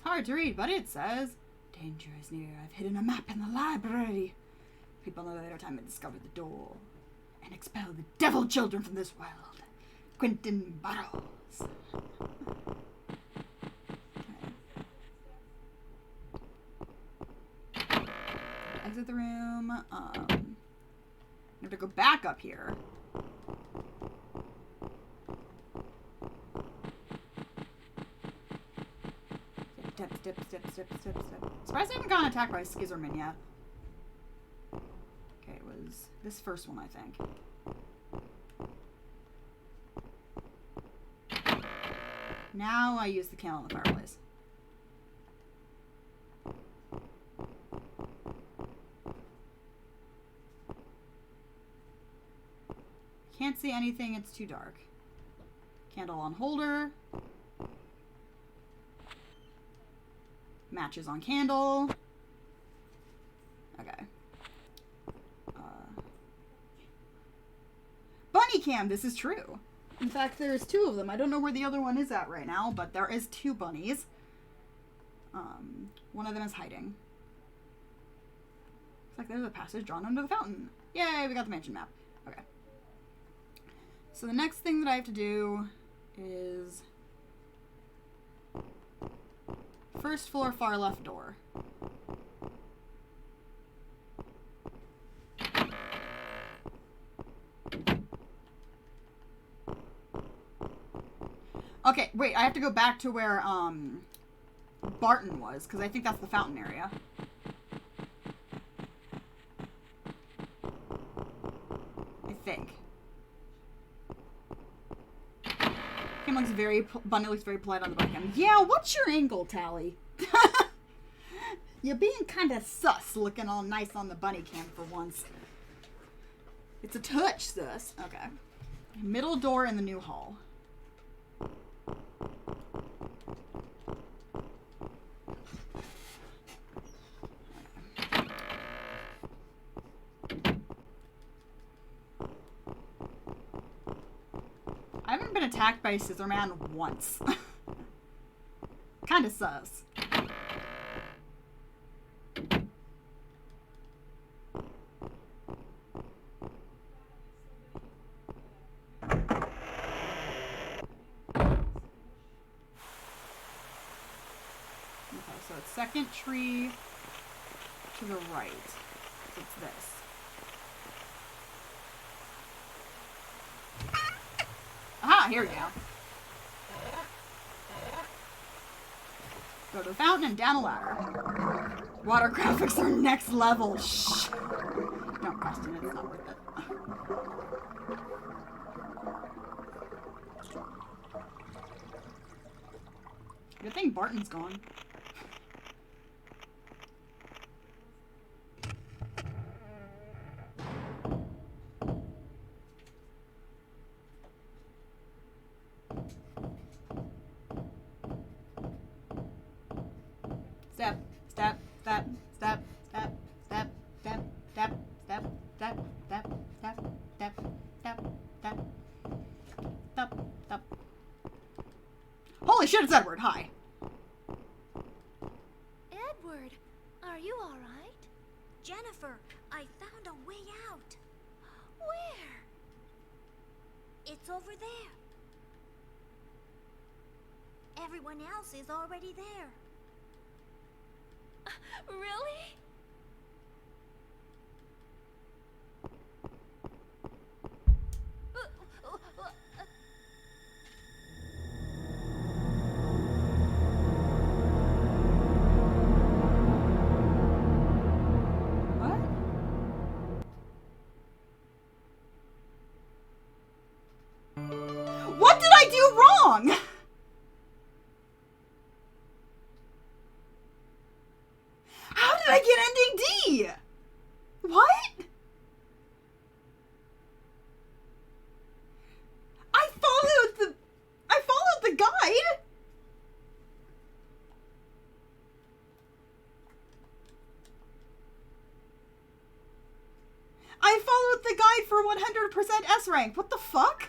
Speaker 1: hard to read, but it says, danger is near. I've hidden a map in the library. People in a later time have discovered the door and expel the devil children from this world. Quentin Barrows. Okay. Exit the room. I have to go back up here. Step, step, step, step, step, step. Surprised I haven't gotten attacked by a Scissorman yet. Okay, it was this first one, I think. Now I use the candle in the fireplace. Can't see anything, it's too dark. Candle on holder. Matches on candle. Okay. Bunny cam, this is true. In fact, there's two of them. I don't know where the other one is at right now, but there is two bunnies. One of them is hiding. Looks like there's a passage drawn under the fountain. Yay, we got the mansion map. Okay. So the next thing that I have to do is first floor, far left door. Okay, wait, I have to go back to where, Barton was, because I think that's the fountain area. I think. Kim looks very, Bunny looks very polite on the bike. Yeah, what's your angle, Tally? You're being kind of sus, looking all nice on the bunny cam for once. It's a touch sus. Okay. Middle door in the new hall. I haven't been attacked by a Scissorman once. Kinda sus. second tree to the right. So it's this. Aha, here we go. Go to the fountain and down a ladder. Water graphics are next level. Shh. Don't question it, it's not worth it. Good thing Barton's gone. Step, step, step, step, step, step, step, step, step, step, step, step, step, step, step, step, step. Holy shit, it's Edward. Hi.
Speaker 4: Edward, are you all right? Jennifer, I found a way out. Where? It's over there. Everyone else is already there. Really?
Speaker 1: What? What did I do wrong? How did I get ending D? What? I followed the guide. I followed the guide for 100% S rank. What the fuck?